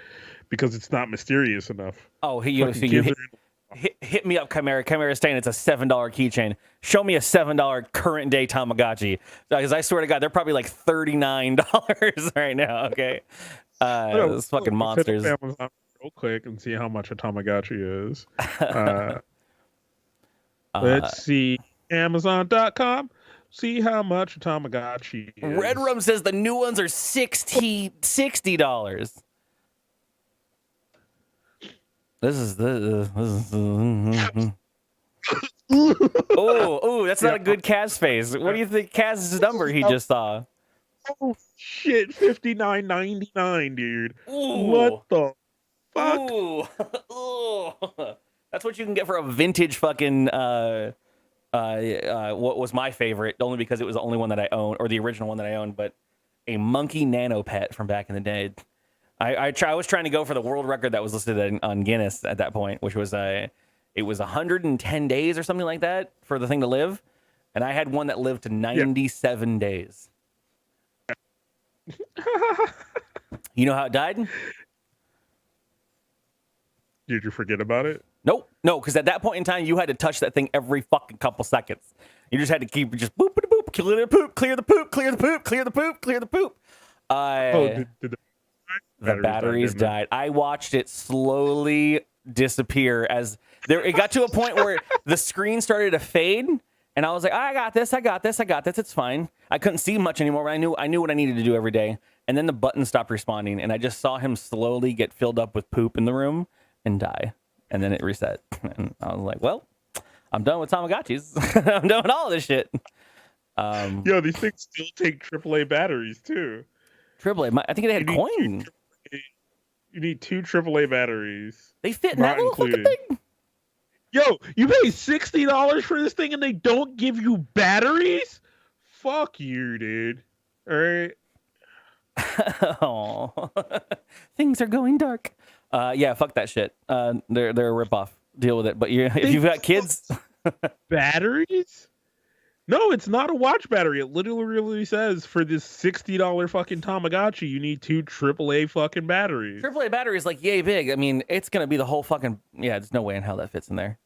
because it's not mysterious enough. Oh, hit me up, Chimera. Chimera's saying it's a $7 keychain. Show me a $7 current day Tamagotchi. Because I swear to God, they're probably like $39 right now. Okay, those fucking monsters. Amazon real quick and see how much a Tamagotchi is. Let's see, Amazon.com. See how much a Tamagotchi is. Red Rum says the new ones are $60. This is oh, that's not a good Kaz face. What do you think Kaz's number he just saw? Oh shit, $59.99, dude. Ooh. What the fuck? Ooh. That's what you can get for a vintage fucking what was my favorite, only because it was the only one that I owned, or the original one that I owned, but a monkey nano pet from back in the day. I was trying to go for the world record that was listed on Guinness at that point, which was it was 110 days or something like that for the thing to live, and I had one that lived to 97 days. You know how it died? Did you forget about it? No, because at that point in time, you had to touch that thing every fucking couple seconds. You just had to keep just boop, boop, boop, clear the poop, clear the poop, clear the poop, clear the poop, clear the poop. Did the batteries died. I watched it slowly disappear as it got to a point where the screen started to fade, and I was like, I got this, it's fine. I couldn't see much anymore, but I knew what I needed to do every day. And then the button stopped responding, and I just saw him slowly get filled up with poop in the room and die. And then it reset. And I was like, well, I'm done with Tamagotchis. I'm done with all of this shit. Yo, these things still take AAA batteries, too. AAA? I think they had coin. You need 2 AAA batteries. They fit in that little fucking thing? Yo, you pay $60 for this thing and they don't give you batteries? Fuck you, dude. All right. Oh, things are going dark. Yeah, fuck that shit. They're a ripoff. Deal with it. But if you've got kids, batteries? No, it's not a watch battery. It literally says for this $60 fucking Tamagotchi, you need 2 AAA fucking batteries. AAA battery is like yay big. I mean, it's gonna be the whole fucking There's no way in hell that fits in there.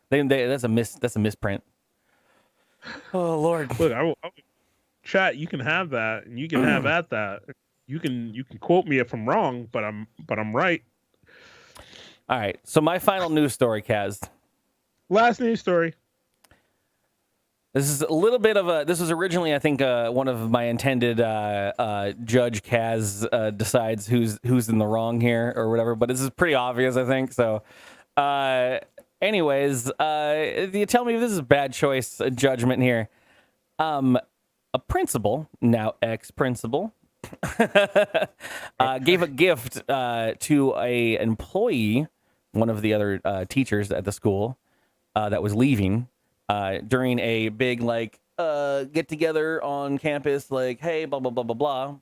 That's a misprint. Oh Lord. Look, I will chat. You can have that, and you can have at that. You can quote me if I'm wrong, but I'm right. All right. So my final news story, Kaz. Last news story. This is a little bit of this was originally, I think, one of my intended Judge Kaz decides who's in the wrong here or whatever, but this is pretty obvious, I think. So, anyways, you tell me if this is a bad choice judgment here. a principal, now ex-principal, gave a gift to a employee, one of the other teachers at the school that was leaving during a big get together on campus. Like, hey, blah blah blah blah blah.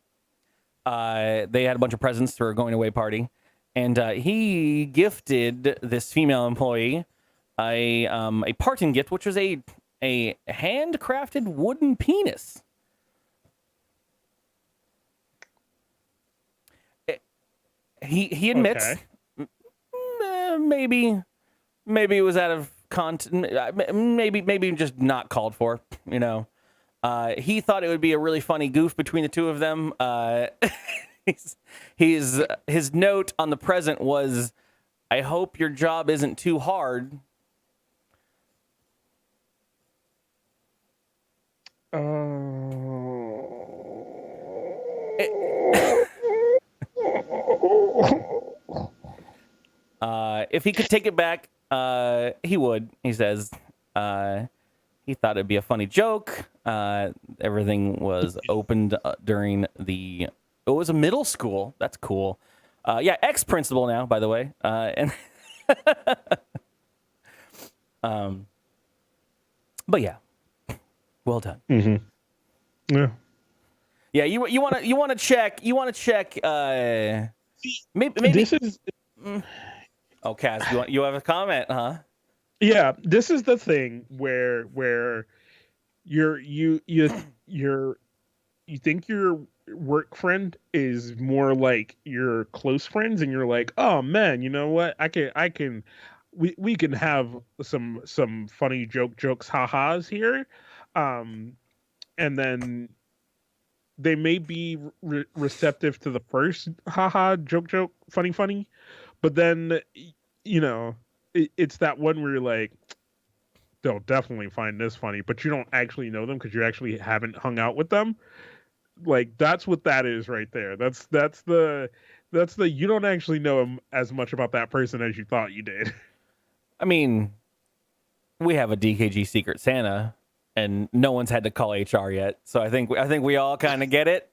They had a bunch of presents for a going away party, and he gifted this female employee a parting gift, which was a handcrafted wooden penis. He admits maybe it was out of content, maybe just not called for, you know. He thought it would be a really funny goof between the two of them. His note on the present was, "I hope your job isn't too hard." If he could take it back, he would. He says he thought it'd be a funny joke. Everything was opened during it was a middle school. That's cool. Yeah, ex-principal now, by the way. And but yeah, well done. Mm-hmm. Yeah. Yeah, you want to check. Maybe this is. Oh, Kaz, you have a comment, huh? Yeah, this is the thing where you think your work friend is more like your close friends, and you're like, oh man, you know what? We can have some funny jokes, ha-has here, and then they may be receptive to the first haha joke funny, but then you know it's that one where you're like, they'll definitely find this funny, but you don't actually know them because you actually haven't hung out with them. Like, that's what that is right there. That's the you don't actually know as much about that person as you thought you did. I mean, we have a DKG Secret Santa, and no one's had to call HR yet, so I think we all kind of get it,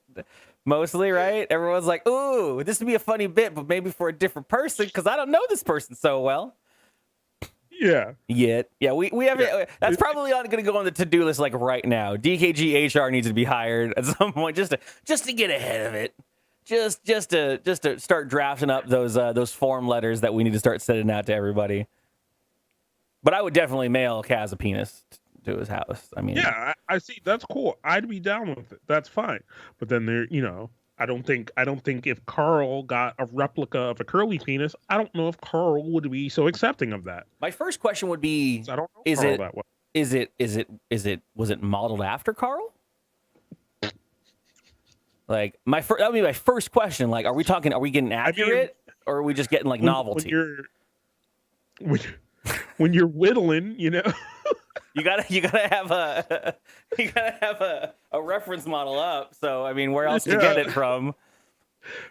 mostly, right? Everyone's like, "Ooh, this would be a funny bit, but maybe for a different person, because I don't know this person so well." Yeah. Yeah, we have it. That's probably going to go on the to-do list like right now. DKG HR needs to be hired at some point just to get ahead of it. Just to start drafting up those form letters that we need to start sending out to everybody. But I would definitely mail Kaz a penis to his house. I mean, yeah, I see. That's cool. I'd be down with it. That's fine. But then there, I don't think if Carl got a replica of a curly penis, I don't know if Carl would be so accepting of that. My first question would be, I don't know Carl that well. Was it modeled after Carl? Like that would be my first question. Like, are we getting accurate, or are we just getting like novelty? When you're whittling, you gotta have a reference model up. So I mean, where else to get it from?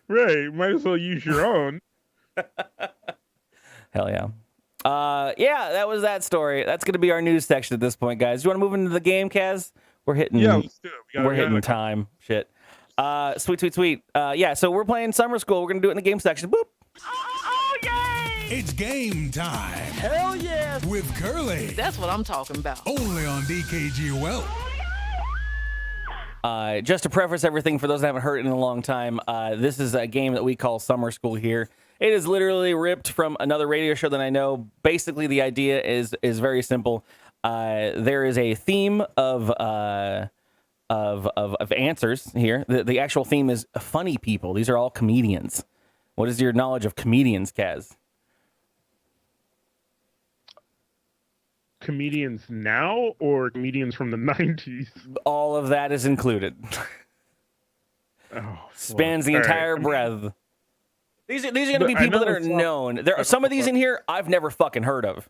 Right, might as well use your own. Hell yeah. Yeah, that was that story. That's gonna be our news section at this point, guys. You want to move into the game, Kaz? We're hitting. Yeah, let's do it. We're hitting time. Shit. Sweet. Yeah, so we're playing Summer School. We're gonna do it in the game section. Boop. Oh, yay! It's game time. Hell yeah! With Curly. That's what I'm talking about. Only on dkgWELP. Just to preface everything, for those that haven't heard it in a long time, this is a game that we call Summer School here. It is literally ripped from another radio show that I know. Basically, the idea is very simple. There is a theme of answers here. The actual theme is funny people. These are all comedians. What is your knowledge of comedians, Kaz? Comedians now or comedians from the 90s? All of that is included. Spans the entire breadth. These are going to be people that are known. There are some of these in here I've never fucking heard of.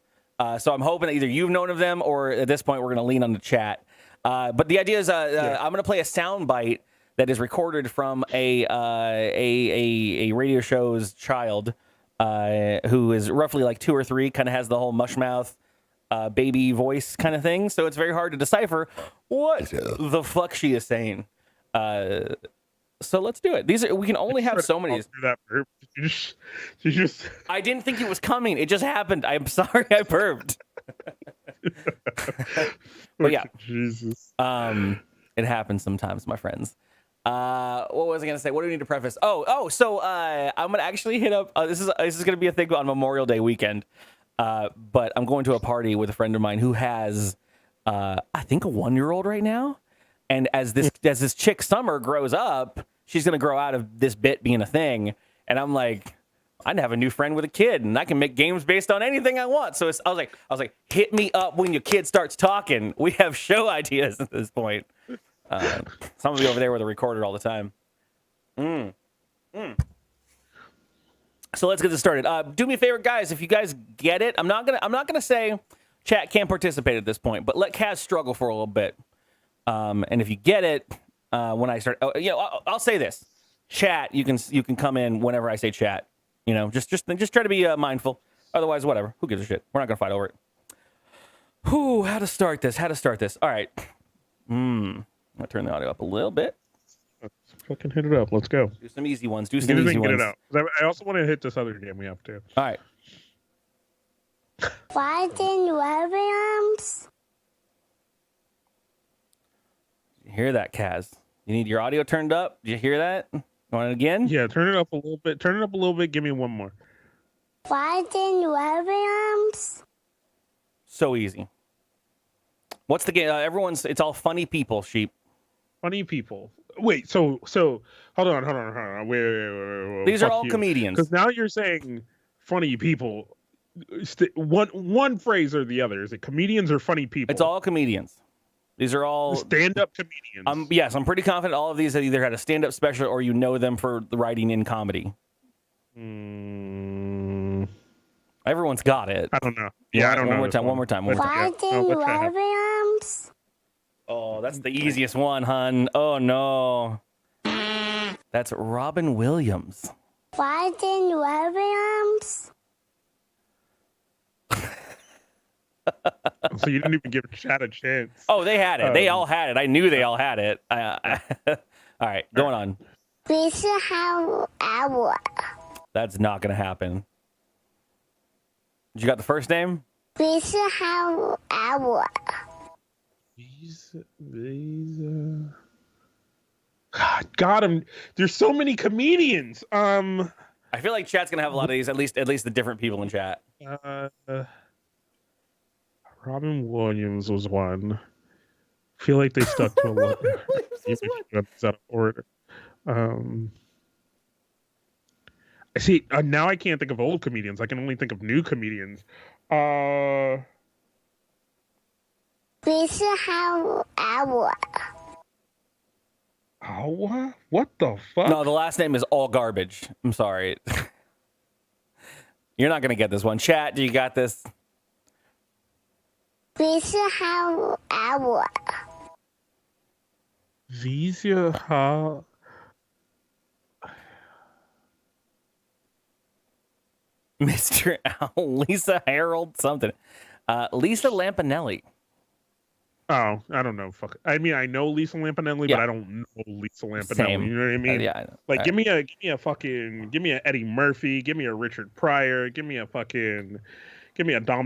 So I'm hoping that either you've known of them, or at this point we're going to lean on the chat. But the idea is I'm going to play a sound bite that is recorded from a radio show's child who is roughly like 2 or 3, kind of has the whole mush mouth, baby voice kind of thing. So it's very hard to decipher what the fuck she is saying. So let's do it. We can only have so many. That burp. You just. I didn't think it was coming. It just happened. I'm sorry I burped. But yeah, Jesus. It happens sometimes, my friends. What was I gonna say? What do we need to preface? So I'm gonna actually hit up. This is gonna be a thing on Memorial Day weekend. But I'm going to a party with a friend of mine who has, I think, a 1-year-old right now. And as this chick Summer grows up, she's gonna grow out of this bit being a thing. And I'm like, I'd have a new friend with a kid, and I can make games based on anything I want. So I was like, hit me up when your kid starts talking. We have show ideas at this point. Some of you over there with a recorder all the time. So let's get this started. Do me a favor, guys. If you guys get it, I'm not gonna say chat can't participate at this point, but let Kaz struggle for a little bit. And if you get it, when I start, I'll say this: chat. You can come in whenever I say chat. Just try to be mindful. Otherwise, whatever. Who gives a shit? We're not gonna fight over it. Whew, how to start this? All right. I'm gonna turn the audio up a little bit. Let's fucking hit it up. Let's go. Do some easy ones. Get it out. I also want to hit this other game we have to. All right. Williams. You hear that, Kaz? You need your audio turned up? Did you hear that? You want it again? Yeah, turn it up a little bit. Turn it up a little bit. Give me one more. Williams. So easy. What's the game? It's all funny people, sheep. Funny people. Wait, so hold on. Wait. These are all comedians. Because now you're saying funny people. One phrase or the other. Is it comedians or funny people? It's all comedians. These are all stand-up comedians. Yes, I'm pretty confident all of these have either had a stand-up special or them for the writing in comedy. Everyone's got it. I don't know. Yeah, I don't know. One more time. Williams. Oh, that's the easiest one, hun. Oh, no. That's Robin Williams. Williams. So you didn't even give chat a chance. Oh, they had it. They all had it. I knew they all had it. All right, going on. That's not going to happen. You got the first name? God, got him. There's so many comedians. I feel like chat's gonna have a lot of these. At least the different people in chat. Robin Williams was one. I feel like they stuck to a lot. That's out of order. I see. Now I can't think of old comedians. I can only think of new comedians. What the fuck? No, the last name is all garbage. I'm sorry. You're not gonna get this one. Chat, do you got this? Visa Mr. Lisa Harold something. Lisa Lampanelli. Oh, I don't know. Fuck. I mean, I know Lisa Lampanelli, Yeah. but I don't know Lisa Lampanelli. Same. You know what I mean? Yeah, I know. Like, All give me a Eddie Murphy, give me a Richard Pryor, give me a Dom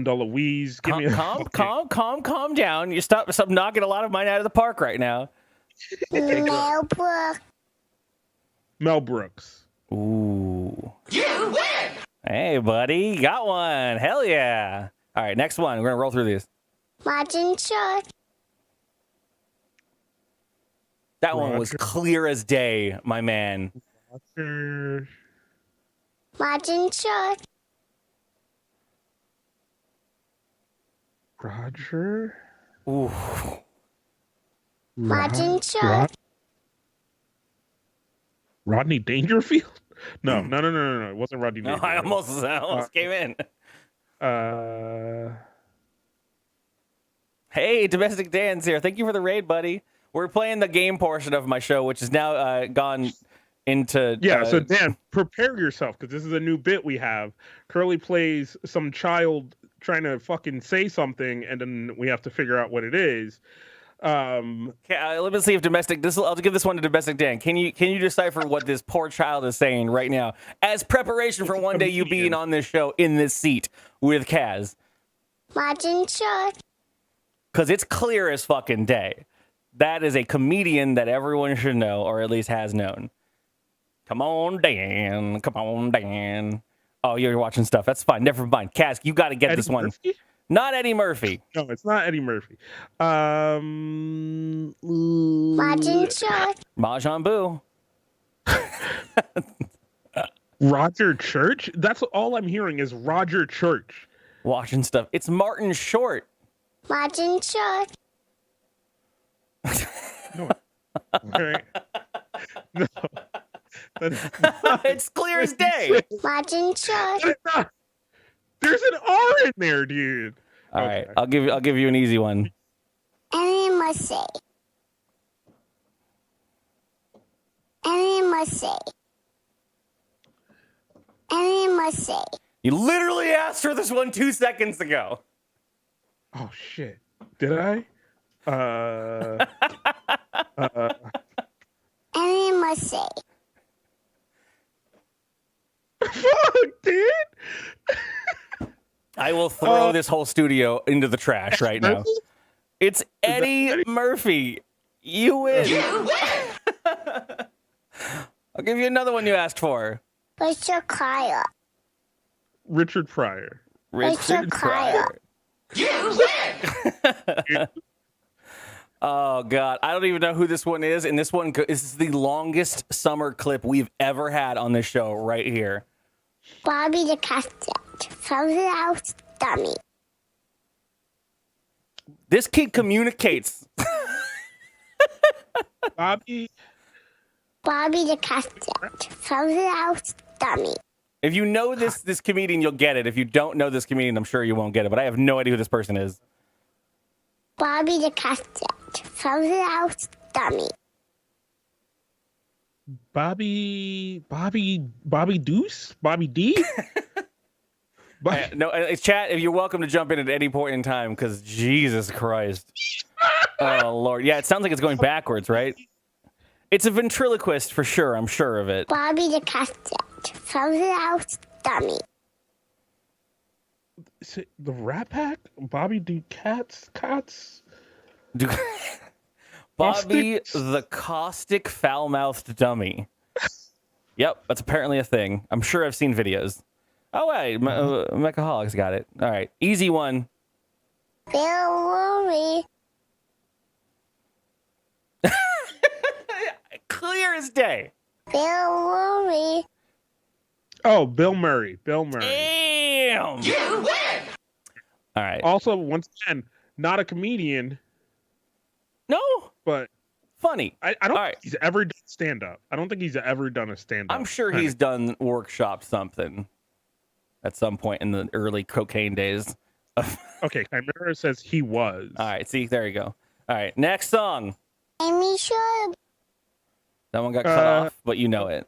DeLuise, give me a calm down. You stop knocking a lot of mine out of the park right now. Mel Brooks. Ooh. You win. Hey, buddy, you got one. Hell yeah. All right, next one. We're gonna roll through these. Martin Short. That one was clear as day, my man. Martin Short. Roger. Ooh. Martin Short. Rodney Dangerfield? No. It wasn't Rodney No, Dangerfield. I almost came in. Hey, Domestic Dan's here. Thank you for the raid, buddy. We're playing the game portion of my show, which is now gone into... Yeah, so Dan, prepare yourself, because this is a new bit we have. Curly plays some child trying to fucking say something, and then we have to figure out what it is. Okay, let me see if domestic. I'll give this one to domestic Dan. Can you decipher what this poor child is saying right now as preparation for one day you being on this show in this seat with Kaz? Watching short. Because it's clear as fucking day. That is a comedian that everyone should know, or at least has known. Come on, Dan. Come on, Dan. Oh, you're watching stuff. That's fine. Never mind. Kaz, you got to get Eddie this one. Murphy? Not Eddie Murphy. No, it's not Eddie Murphy. Watching short. Mahjong Boo. Roger Church? That's all I'm hearing is Roger Church. Watching stuff. It's Martin Short. Watching short. No. Right. No. It's clear as day. Watching short. There's an R in there, dude. All right, I'll give you an easy one. Any must say. Any must say. Any must say. You literally asked for this one 2 seconds ago. Oh shit. Did I? Any must say. Fuck, dude. I will throw this whole studio into the trash right now. It's Eddie Murphy. You win. I'll give you another one you asked for. Richard Pryor. Richard Pryor. Richard Pryor. Oh God, I don't even know who this one is, and this is the longest summer clip we've ever had on this show right here. Bobby the Cassette. From the house dummy. This kid communicates. Bobby the Cassette. From the house dummy. If you know this comedian, you'll get it. If you don't know this comedian, I'm sure you won't get it. But I have no idea who this person is. Bobby the Cassette. From the house dummy. Bobby Deuce? Bobby D? No, chat, if you're welcome to jump in at any point in time, because Jesus Christ. Oh, Lord. Yeah, it sounds like it's going backwards, right? It's a ventriloquist for sure. I'm sure of it. Bobby the Cassette. From the house dummy. Is it the Rat Pack? Bobby Cots? Bobby the caustic foul-mouthed dummy. Yep, that's apparently a thing. I'm sure I've seen videos. Oh, wait, Mechaholics got it. All right, easy one. Bill Murray. Clear as day. Bill Murray. Oh, Bill Murray. Damn. You win. All right. Also, once again, not a comedian. No. But funny. I don't think he's ever done stand-up. I don't think he's ever done a stand-up. I'm sure he's done workshop something at some point in the early cocaine days. Okay, Chimera says he was. All right, see, there you go. All right, next song. Amy Sharp. That one got cut off, but you know it.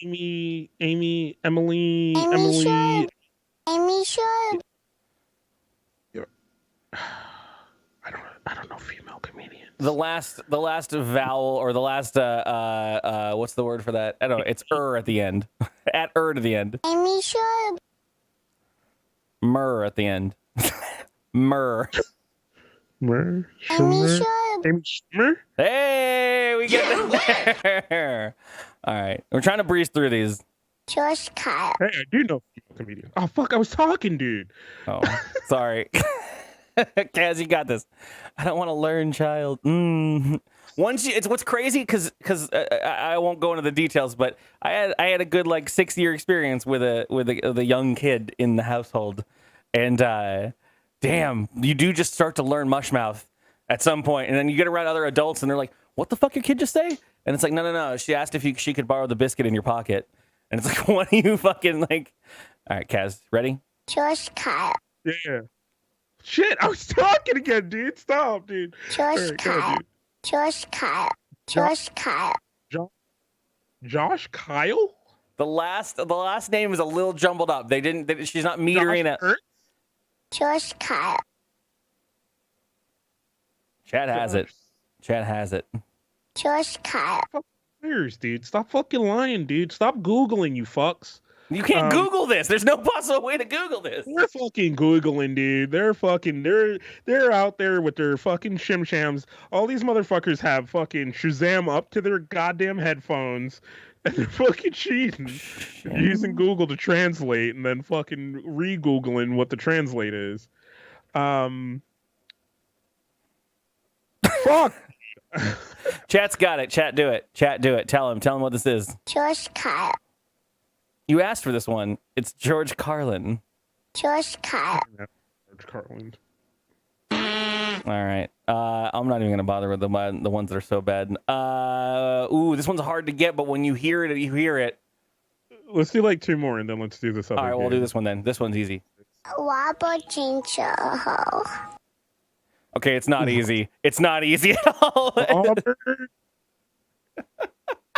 Emily. Amy Sharp. I don't know female comedians. The last vowel or the last what's the word for that? I don't know. It's at the end. At to the end. Amy Sharp. Myrrh at the end. Myrrh. Amy Sharp. Amy Schumer? Hey, we get there. All right. We're trying to breeze through these. Josh Kyle. Hey, I do know female comedians. Oh, fuck, I was talking, dude. Oh, sorry. Kaz, you got this. I don't want to learn, child. Once it's what's crazy because I won't go into the details, but I had a good like 6-year experience with a young kid in the household, and damn, you do just start to learn mushmouth at some point, and then you get around other adults, and they're like, "What the fuck, your kid just say?" And it's like, no. She asked if she could borrow the biscuit in your pocket, and it's like, what are you fucking like? All right, Kaz, ready? Josh Kyle. Yeah. Shit, I was talking again, dude. Stop, dude. Josh Kyle. Josh Kyle. Josh Kyle. Josh Kyle? The last name is a little jumbled up. She's not metering it. George Kyle. Chat has it. Chat has it. George Kyle. Liars, dude. Stop fucking lying, dude. Stop Googling, you fucks. You can't Google this. There's no possible way to Google this. They're fucking Googling, dude. They're out there with their fucking shim-shams. All these motherfuckers have fucking Shazam up to their goddamn headphones, and they're fucking cheating. Using Google to translate, and then fucking re-Googling what the translate is. Fuck. Chat's got it. Chat, do it. Chat, do it. Tell him what this is. George Kyle. You asked for this one. It's George Carlin. George Kyle. George Carlin. All right. I'm not even gonna bother with the ones that are so bad. Ooh, this one's hard to get, but when you hear it, you hear it. Let's do like 2 more, and then let's do this other. All right, we'll do this one then. This one's easy. Wobble Ginger Ho. Okay, it's not easy. It's not easy at all.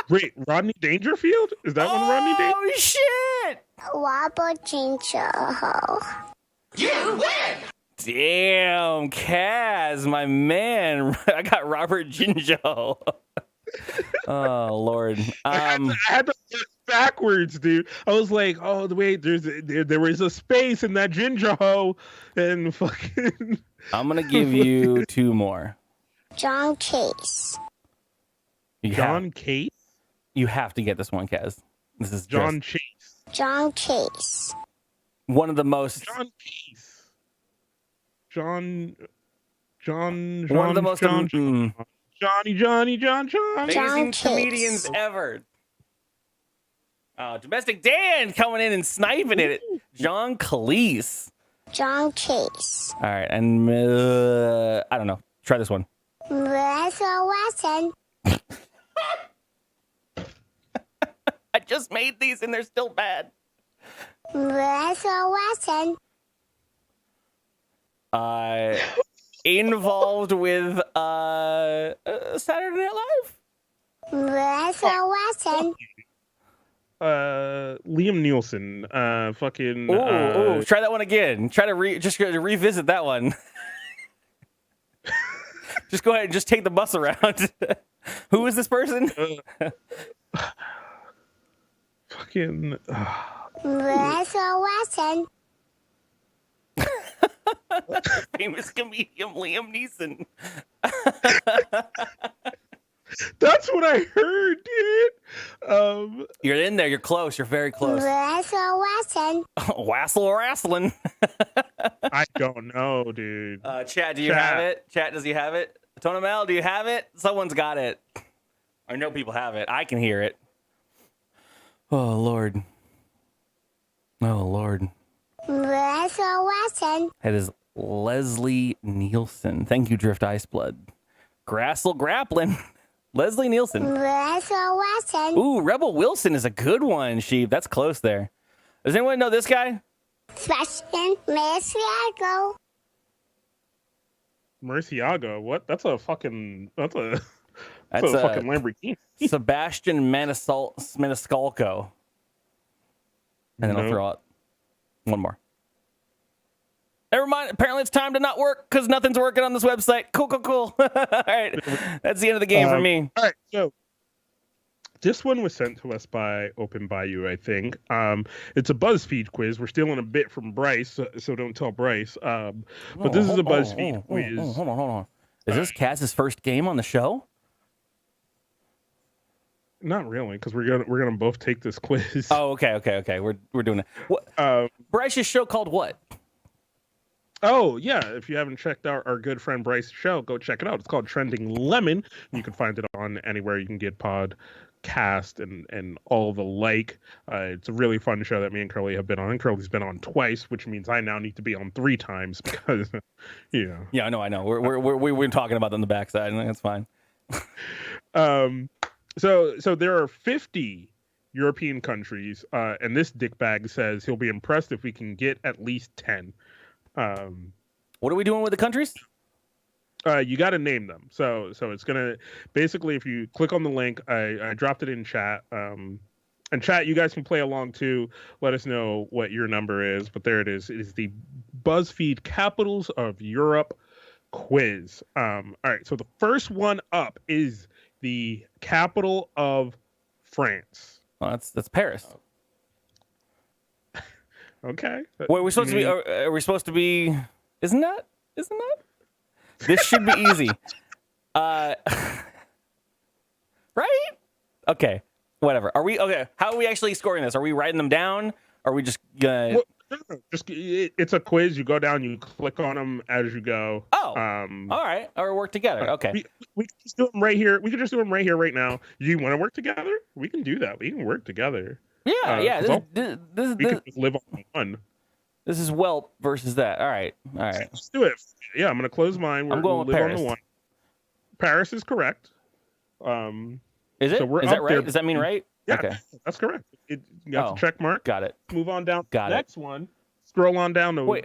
Wait, Rodney Dangerfield? Is that one Rodney Dangerfield? Oh shit! Wobble Ginger Ho. You win! Damn, Kaz, my man. I got Robert Jinjo. Oh Lord. I had to look backwards, dude. I was like, oh wait, there was a space in that ginger hoe, and fucking. I'm gonna give you 2 more. John Case. John Case? You have to get this one, Kaz. This is John Chase. John Case. One of the most. John Case. John. One of the most John. Amazing comedians ever. Domestic Dan coming in and sniping it. John Cleese. John Case. All right, and I don't know. Try this one. Russell Watson. I just made these and they're still bad. Russell Watson. Involved with Saturday Night Live. Russell Watson. Liam Nielsen. Fucking. Ooh, try that one again. Try to revisit that one. Just go ahead and just take the bus around. Who is this person? Fucking. Russell Watson. Famous comedian Liam Neeson. That's what I heard, dude. You're in there. You're close. You're very close. Russell Watson. Wassel wrestling. I don't know, dude. Chat, do you have it? Chat, does he have it? Tona Mel, do you have it? Someone's got it. I know people have it. I can hear it. Oh, Lord. Oh, Lord. Russell Watson. It is Leslie Nielsen. Thank you, Drift Iceblood. Grassel Grappling. Leslie Nielsen. Russell Watson. Ooh, Rebel Wilson is a good one, Sheep. That's close there. Does anyone know this guy? Sebastian Murcielago. Murcielago? What? That's a fucking fucking Lamborghini. Sebastian Maniscalco. And then I'll throw out one more. Never mind. Apparently it's time to not work because nothing's working on this website. Cool. All right. That's the end of the game for me. All right. So this one was sent to us by Open Bayou, I think. It's a BuzzFeed quiz. We're stealing a bit from Bryce, so don't tell Bryce. But this is a BuzzFeed quiz. Hold on. Is this Kaz's first game on the show? Not really, because we're gonna both take this quiz. Oh, okay. We're doing it. What? Bryce's show called what? Oh, yeah. If you haven't checked out our good friend Bryce's show, go check it out. It's called Trending Lemon. You can find it on anywhere you can get podcast and all the like. It's a really fun show that me and Curly have been on. Curly's been on twice, which means I now need to be on 3 times because, you know. Yeah, I know. We're talking about that on the backside, and that's fine. So there are 50 European countries, and this dickbag says he'll be impressed if we can get at least 10. What are we doing with the countries? You got to name them. So it's gonna basically, if you click on the link, I dropped it in chat. And chat, you guys can play along too. Let us know what your number is. But there it is. It is the BuzzFeed Capitals of Europe quiz. All right, so the first one up is the capital of France. Well, that's Paris. Okay. Wait, we're supposed to be. Are we supposed to be? Isn't that? This should be easy. Right? Okay. Whatever. Are we okay? How are we actually scoring this? Are we writing them down? Are we just gonna? Well, no, it's a quiz. You go down, you click on them as you go. Oh. All right. Or work together. Okay. We can just do them right here. We can just do them right here, right now. You want to work together? We can do that. We can work together. Yeah. Yeah. This we can just live on one. This is Whelp versus that. All right. Let's do it. Yeah, I'm gonna close mine. I'm going with Paris. On the one. Paris is correct. Is it? So is that right? there. Does that mean right? Yeah, okay. That's correct. You got the check mark. Got it. Move on down. Got Next one. Scroll on down to wait.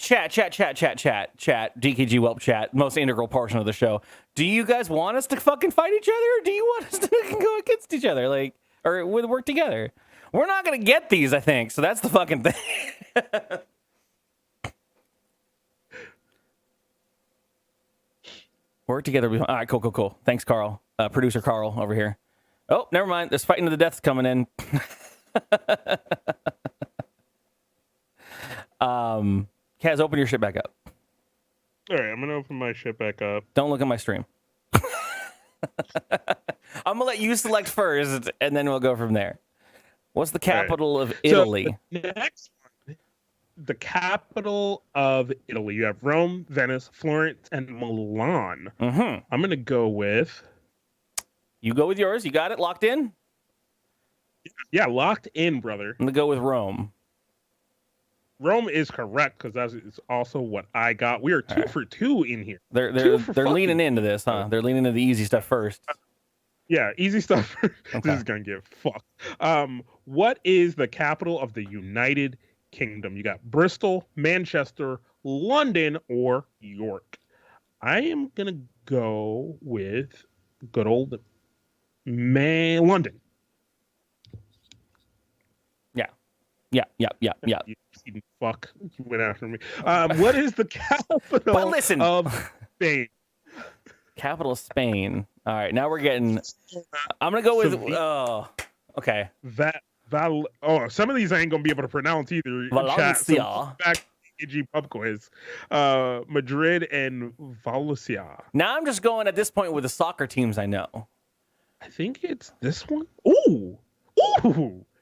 Chat. dkgWELP chat. Most integral portion of the show. Do you guys want us to fucking fight each other, or do you want us to go against each other, like, or work together? We're not gonna get these, I think. So that's the fucking thing. Work together. All right, cool. Thanks, Carl. Producer Carl over here. Oh, never mind. There's fighting to the deaths coming in. Kaz, open your shit back up. All right, I'm gonna open my shit back up. Don't look at my stream. I'm gonna let you select first, and then we'll go from there. What's the capital of Italy? So next one, the capital of Italy. You have Rome, Venice, Florence, and Milan. Mm-hmm. I'm gonna go with. You go with yours. You got it locked in? Yeah, locked in, brother. I'm gonna go with Rome. Rome is correct because that is also what I got. We are two for two in here. They're leaning into this, huh? They're leaning into the easy stuff first. Yeah, easy stuff. Okay. This is gonna get fucked. What is the capital of the United Kingdom? You got Bristol, Manchester, London, or York. I am gonna go with good old London. Yeah. You fuck. You went after me. What is the capital of Spain? Capital of Spain. All right, now we're getting. I'm gonna go with. Okay. Some of these I ain't gonna be able to pronounce either. Valencia. Back to pub quiz. Madrid and Valencia. Now I'm just going at this point with the soccer teams I know. I think it's this one. Ooh.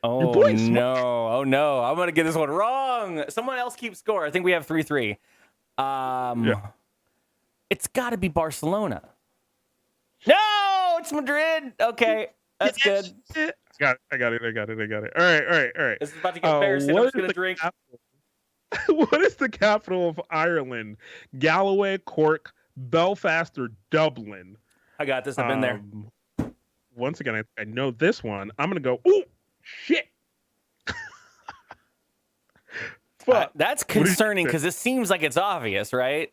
Oh no! I'm gonna get this one wrong. Someone else keeps score. I think we have 3-3. It's got to be Barcelona. No, it's Madrid. Okay, that's good. I got it. All right. This is about to get embarrassing. I'm just gonna drink. What is the capital of Ireland? Galway, Cork, Belfast, or Dublin? I got this. I've been there. Once again, I know this one. I'm gonna go. Ooh, shit. That's concerning because it seems like it's obvious, right?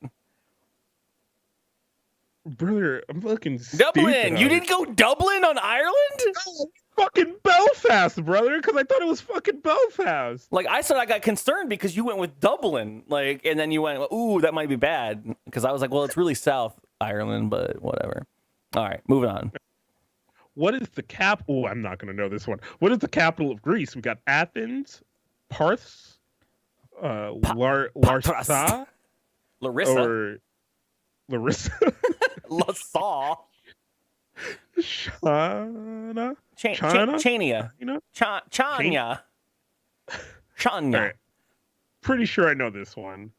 Brother, I'm looking Dublin. You didn't go Dublin on Ireland? No, fucking Belfast, brother. Because I thought it was fucking Belfast. Like I said, I got concerned because you went with Dublin, like, and then you went, ooh, that might be bad. Because I was like, well, it's really South Ireland, but whatever. All right, moving on. What is the cap? Oh, I'm not going to know this one. What is the capital of Greece? We got Athens, Parths, Larsa, Larissa, or Larissa, Lasaw, China, Chania, Chania. Right. Pretty sure I know this one.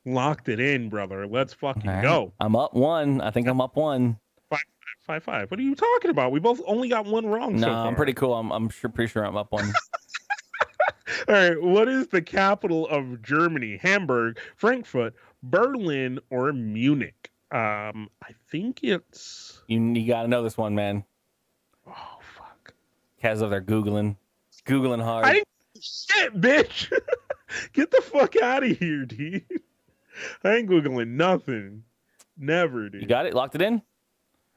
Locked it in, brother. Let's fucking go. I'm up 1. I think I'm up 1. 5-5. What are you talking about? We both only got one wrong. No, so far. I'm pretty cool. I'm pretty sure I'm up 1. All right. What is the capital of Germany? Hamburg, Frankfurt, Berlin, or Munich? I think it's. You got to know this one, man. Oh fuck. Kaz over there googling hard. I didn't shit, bitch. Get the fuck out of here, dude. I ain't googling nothing. Never, dude. You got it? Locked it in?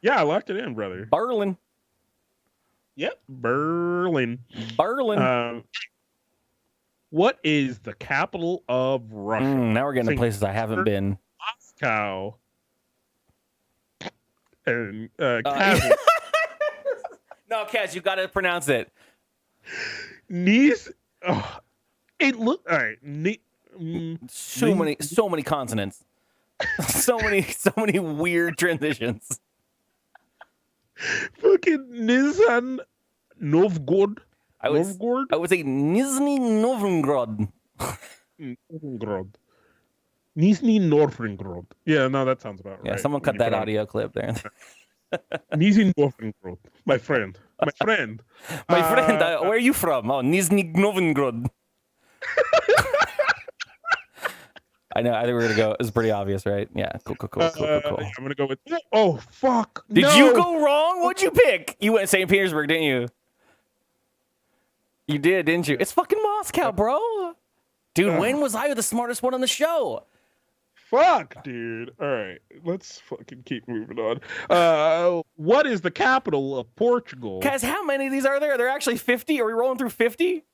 Yeah, I locked it in, brother. Berlin. Yep, Berlin. What is the capital of Russia? Now we're getting to Saint places I haven't been. Moscow. And Kazan. No, Kaz, you got to pronounce it. Nice. Oh, it look all right. So many consonants. so many weird transitions. Fucking Nizhny Novgorod. I would say Nizhny Novgorod. Novgorod. Nizhny Novgorod. Yeah, no, that sounds about right. Yeah, someone cut that audio clip there. Nizhny Novgorod. My friend. My friend. Where are you from? Oh, Nizhny Novgorod. I know. I think we're gonna go. It's pretty obvious, right? Yeah. Cool. I'm gonna go with. Oh fuck! Did you go wrong? What'd you pick? You went St. Petersburg, didn't you? You did, didn't you? It's fucking Moscow, bro. Dude, when was I the smartest one on the show? Fuck, dude. All right, let's fucking keep moving on. What is the capital of Portugal? Kaz, how many of these are there? Are there actually 50? Are we rolling through 50?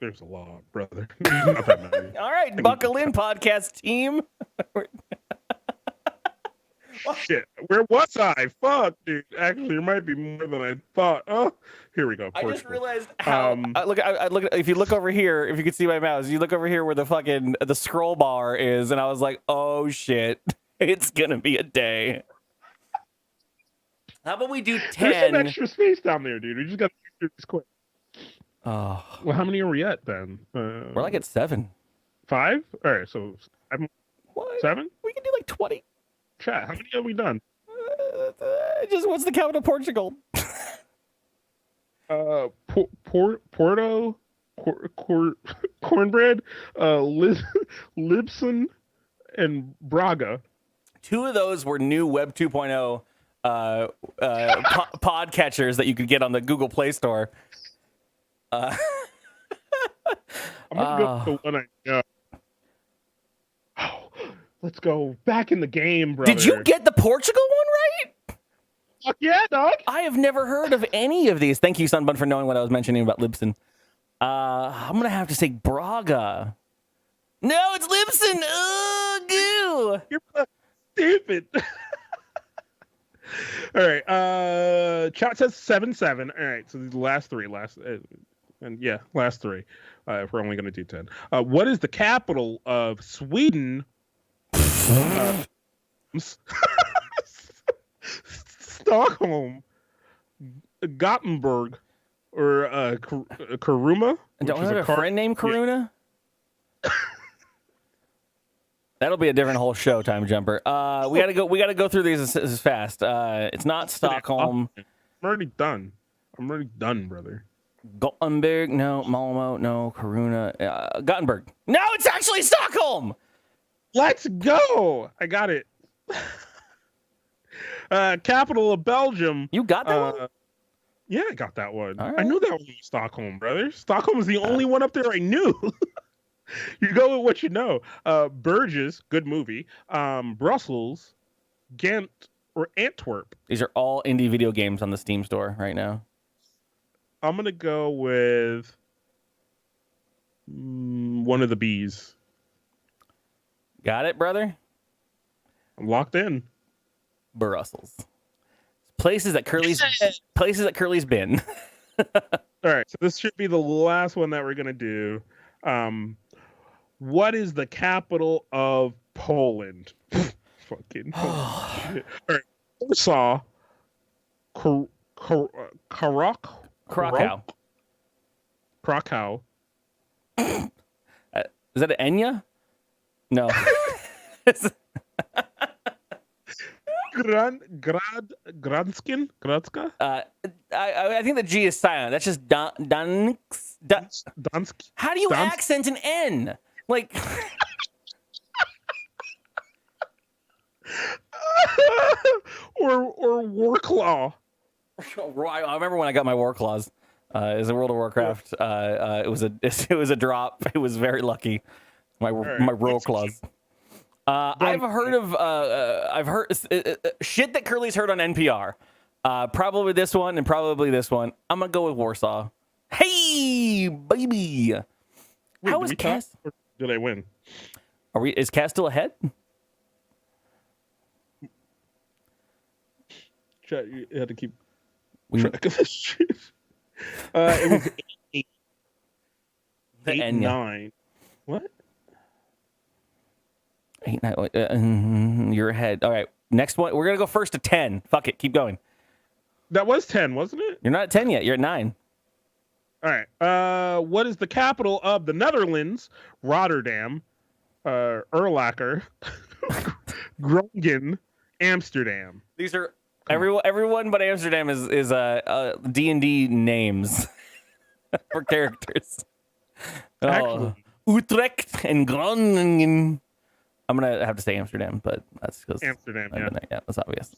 There's a lot, brother. Not that many. All right, buckle in, podcast team. Shit, where was I? Fuck, dude. Actually, there might be more than I thought. Oh, here we go. Portugal. I just realized how. I look. If you look over here, if you can see my mouse, you look over here where the scroll bar is, and I was like, oh shit, it's gonna be a day. How about we do 10? There's some extra space down there, dude. We just got to do this quick. Oh. Well, how many are we at then? We're like at 7. 5? All right, so 7? We can do like 20. Chat, how many have we done? Just what's the capital of Portugal? Porto, cornbread, Libson, and Braga. 2 of those were new Web 2.0 pod catchers that you could get on the Google Play Store. I'm gonna go with the one I know. Oh, let's go back in the game, brother. Did you get the Portugal one right? Fuck yeah, dog. I have never heard of any of these. Thank you, Sunbun, for knowing what I was mentioning about Libsyn. I'm gonna have to say Braga. No, it's Libsyn. Goo. You're stupid. All right. Chat says 7-7. All right. So the last 3. Last 3. If we're only going to do 10. What is the capital of Sweden? Stockholm, Gothenburg, or Karuma? Don't we have a friend named Karuna? Yeah. That'll be a different whole show, Time Jumper. We gotta go through these as fast. It's not Stockholm. I'm already done, brother. Gothenburg, no. Malmo, no. Karuna, Gothenburg. No, it's actually Stockholm. Let's go. I got it. Capital of Belgium. You got that one? Yeah, I got that one. Right. I knew that one was Stockholm, brother. Stockholm is the only one up there I knew. You go with what you know. Burgess, good movie. Brussels, Ghent, or Antwerp. These are all indie video games on the Steam store right now. I'm going to go with one of the B's. Got it, brother? I'm locked in. Brussels. Places that Curly's been. All right, so this should be the last one that we're going to do. What is the capital of Poland? Fucking All right. Warsaw, Krakow. Is that an Enya? No. Gradska? I think the G is silent. That's just Dansk. How do you accent an N? Like. or Warclaw. I remember when I got my War Claws. It was in World of Warcraft. It was a drop. It was very lucky. My War Claws. I've heard shit that Curly's heard on NPR. Probably this one and probably this one. I'm gonna go with Warsaw. Hey, baby. Wait, How did is we Cass? talk, or did I win? Is Cass still ahead? Chat, you had to keep We- track of this shit. It was The 8, N, yeah. 9. What? 8, 9. You're ahead. All right. Next one. We're gonna go first to 10. Fuck it. Keep going. That was 10, wasn't it? You're not at 10 yet. You're at 9. All right. What is the capital of the Netherlands? Rotterdam, Erlacher, Groningen, Amsterdam. These are everyone but Amsterdam is D&D names for characters. Actually. Utrecht and Groningen. I'm gonna have to say Amsterdam, but that's because Amsterdam, yeah, that's obvious.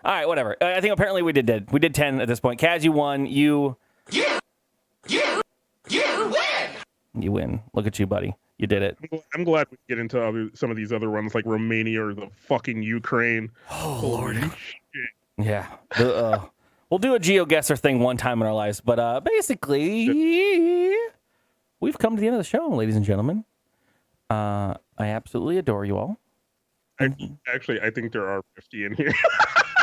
All right, whatever. I think apparently we did 10 at this point. Kaz, you won. You win! You win. Look at you, buddy. You did it. I'm glad we get into some of these other ones like Romania or the fucking Ukraine. Oh, Lord. Yeah. We'll do a GeoGuessr thing one time in our lives, but basically, we've come to the end of the show, ladies and gentlemen. I absolutely adore you all. Actually, I think there are 50 in here.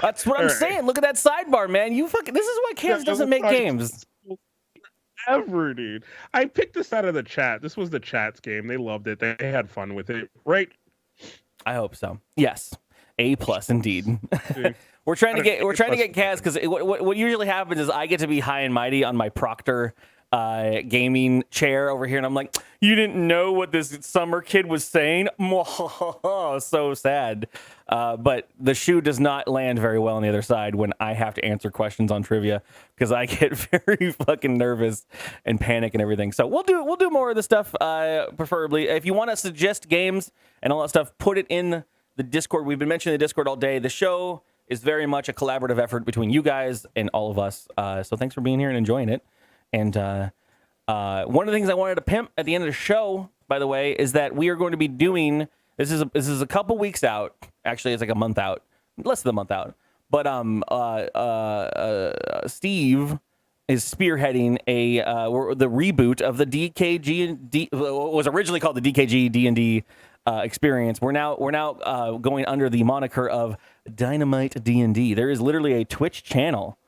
That's what I'm saying. Look at that sidebar, man. You fucking. This is why Kaz doesn't make games. Ever, dude. I picked this out of the chat. This was the chat's game. They loved it. They had fun with it, right? I hope so. Yes, A+ indeed. We're trying to get Kaz because what usually happens is I get to be high and mighty on my Proctor gaming chair over here, and I'm like, you didn't know what this summer kid was saying? So sad. But the shoe does not land very well on the other side when I have to answer questions on trivia because I get very fucking nervous and panic and everything. So we'll do more of this stuff, preferably. If you want to suggest games and all that stuff, put it in the Discord. We've been mentioning the Discord all day. The show is very much a collaborative effort between you guys and all of us. So thanks for being here and enjoying it. And one of the things I wanted to pimp at the end of the show, by the way, is that we are going to be doing this is a couple weeks out. Actually, it's like a month out, less than a month out. But Steve is spearheading the reboot of the DKG what was originally called the DKG D&D experience. We're now going under the moniker of Dynamite D&D. There is literally a Twitch channel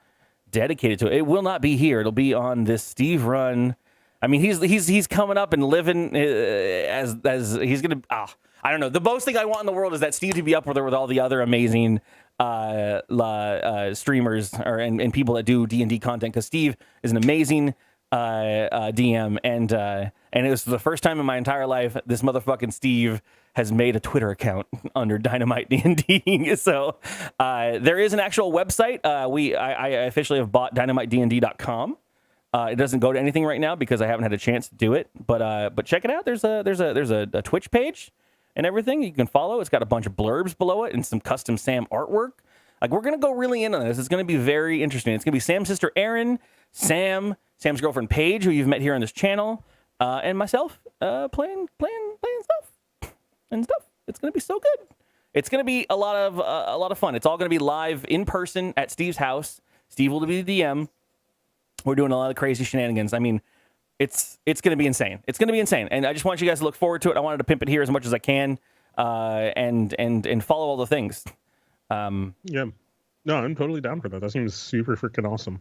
dedicated to it. It will not be here. It'll be on this Steve run. I mean, he's coming up and living as he's gonna. I don't know. The most thing I want in the world is that Steve to be up there with all the other amazing streamers and people that do D&D content. Because Steve is an amazing DM, and it was the first time in my entire life this motherfucking Steve has made a Twitter account under Dynamite D&D. So there is an actual website. I officially have bought dynamitednd.com. It doesn't go to anything right now because I haven't had a chance to do it. But check it out. There's a Twitch page and everything you can follow. It's got a bunch of blurbs below it and some custom Sam artwork. Like, we're gonna go really in on this. It's gonna be very interesting. It's gonna be Sam's sister Erin, Sam's girlfriend Paige, who you've met here on this channel, and myself playing stuff and stuff. It's gonna be so good. It's gonna be a lot of fun. It's all gonna be live in person at Steve's house. Steve will be the DM. We're doing a lot of crazy shenanigans. I mean, it's going to be insane. It's going to be insane. And I just want you guys to look forward to it. I wanted to pimp it here as much as I can and follow all the things. Yeah. No, I'm totally down for that. That seems super freaking awesome.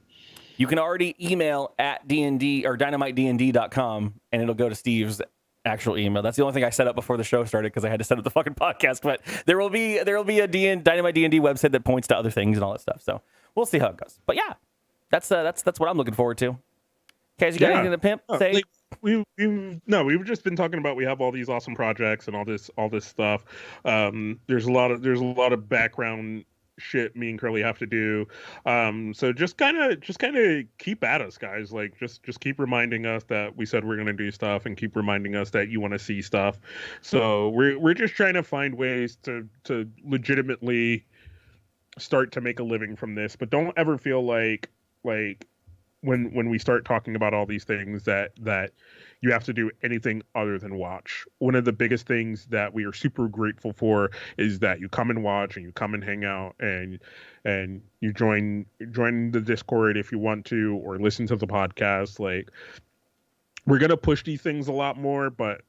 You can already email at DND or dynamitednd.com and it'll go to Steve's actual email. That's the only thing I set up before the show started because I had to set up the fucking podcast. But there will be a Dynamite D&D website that points to other things and all that stuff. So we'll see how it goes. But yeah, that's what I'm looking forward to. Kaz, you got anything to pimp? Say. Like, we've just been talking about we have all these awesome projects and all this stuff. There's a lot of background shit me and Curly have to do. So just kind of keep at us, guys. Like just keep reminding us that we said we're gonna do stuff and keep reminding us that you want to see stuff. So we're just trying to find ways to legitimately start to make a living from this, but don't ever feel like when we start talking about all these things that you have to do anything other than watch. One of the biggest things that we are super grateful for is that you come and watch and you come and hang out and you join the Discord if you want to, or listen to the podcast. Like, we're gonna push these things a lot more, but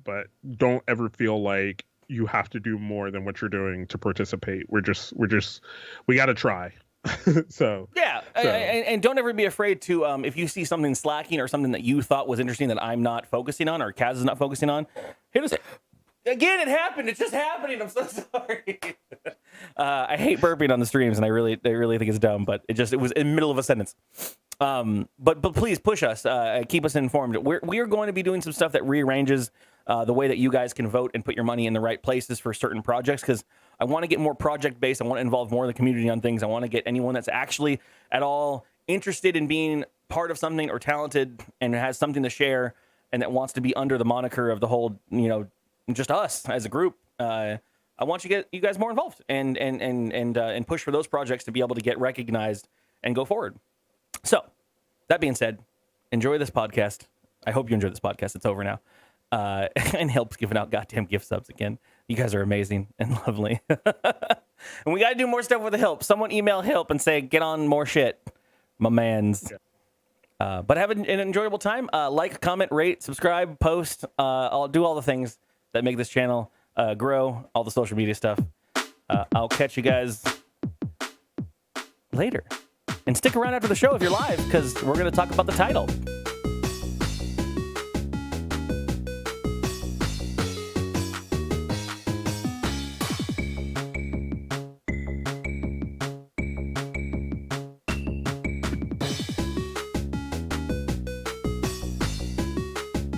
don't ever feel like you have to do more than what you're doing to participate. We gotta try. So yeah, and don't ever be afraid to if you see something slacking or something that you thought was interesting that I'm not focusing on or Kaz is not focusing on, hit us. Again, it happened. It's just happening. I'm so sorry. I hate burping on the streams, and I really think it's dumb. But it was in the middle of a sentence. But please push us. Keep us informed. We are going to be doing some stuff that rearranges the way that you guys can vote and put your money in the right places for certain projects, because I want to get more project based. I want to involve more of the community on things. I want to get anyone that's actually at all interested in being part of something or talented and has something to share and that wants to be under the moniker of the whole, just us as a group. I want you guys more involved and push for those projects to be able to get recognized and go forward. So, that being said, enjoy this podcast. I hope you enjoyed this podcast. It's over now. And Help's giving out goddamn gift subs again. You guys are amazing and lovely. And we got to do more stuff with the Help. Someone email Help and say, get on more shit, my mans. Yeah. But have an enjoyable time. Like, comment, rate, subscribe, post. I'll do all the things that make this channel grow, all the social media stuff. I'll catch you guys later. And stick around after the show if you're live, because we're going to talk about the title.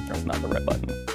That's not the red button.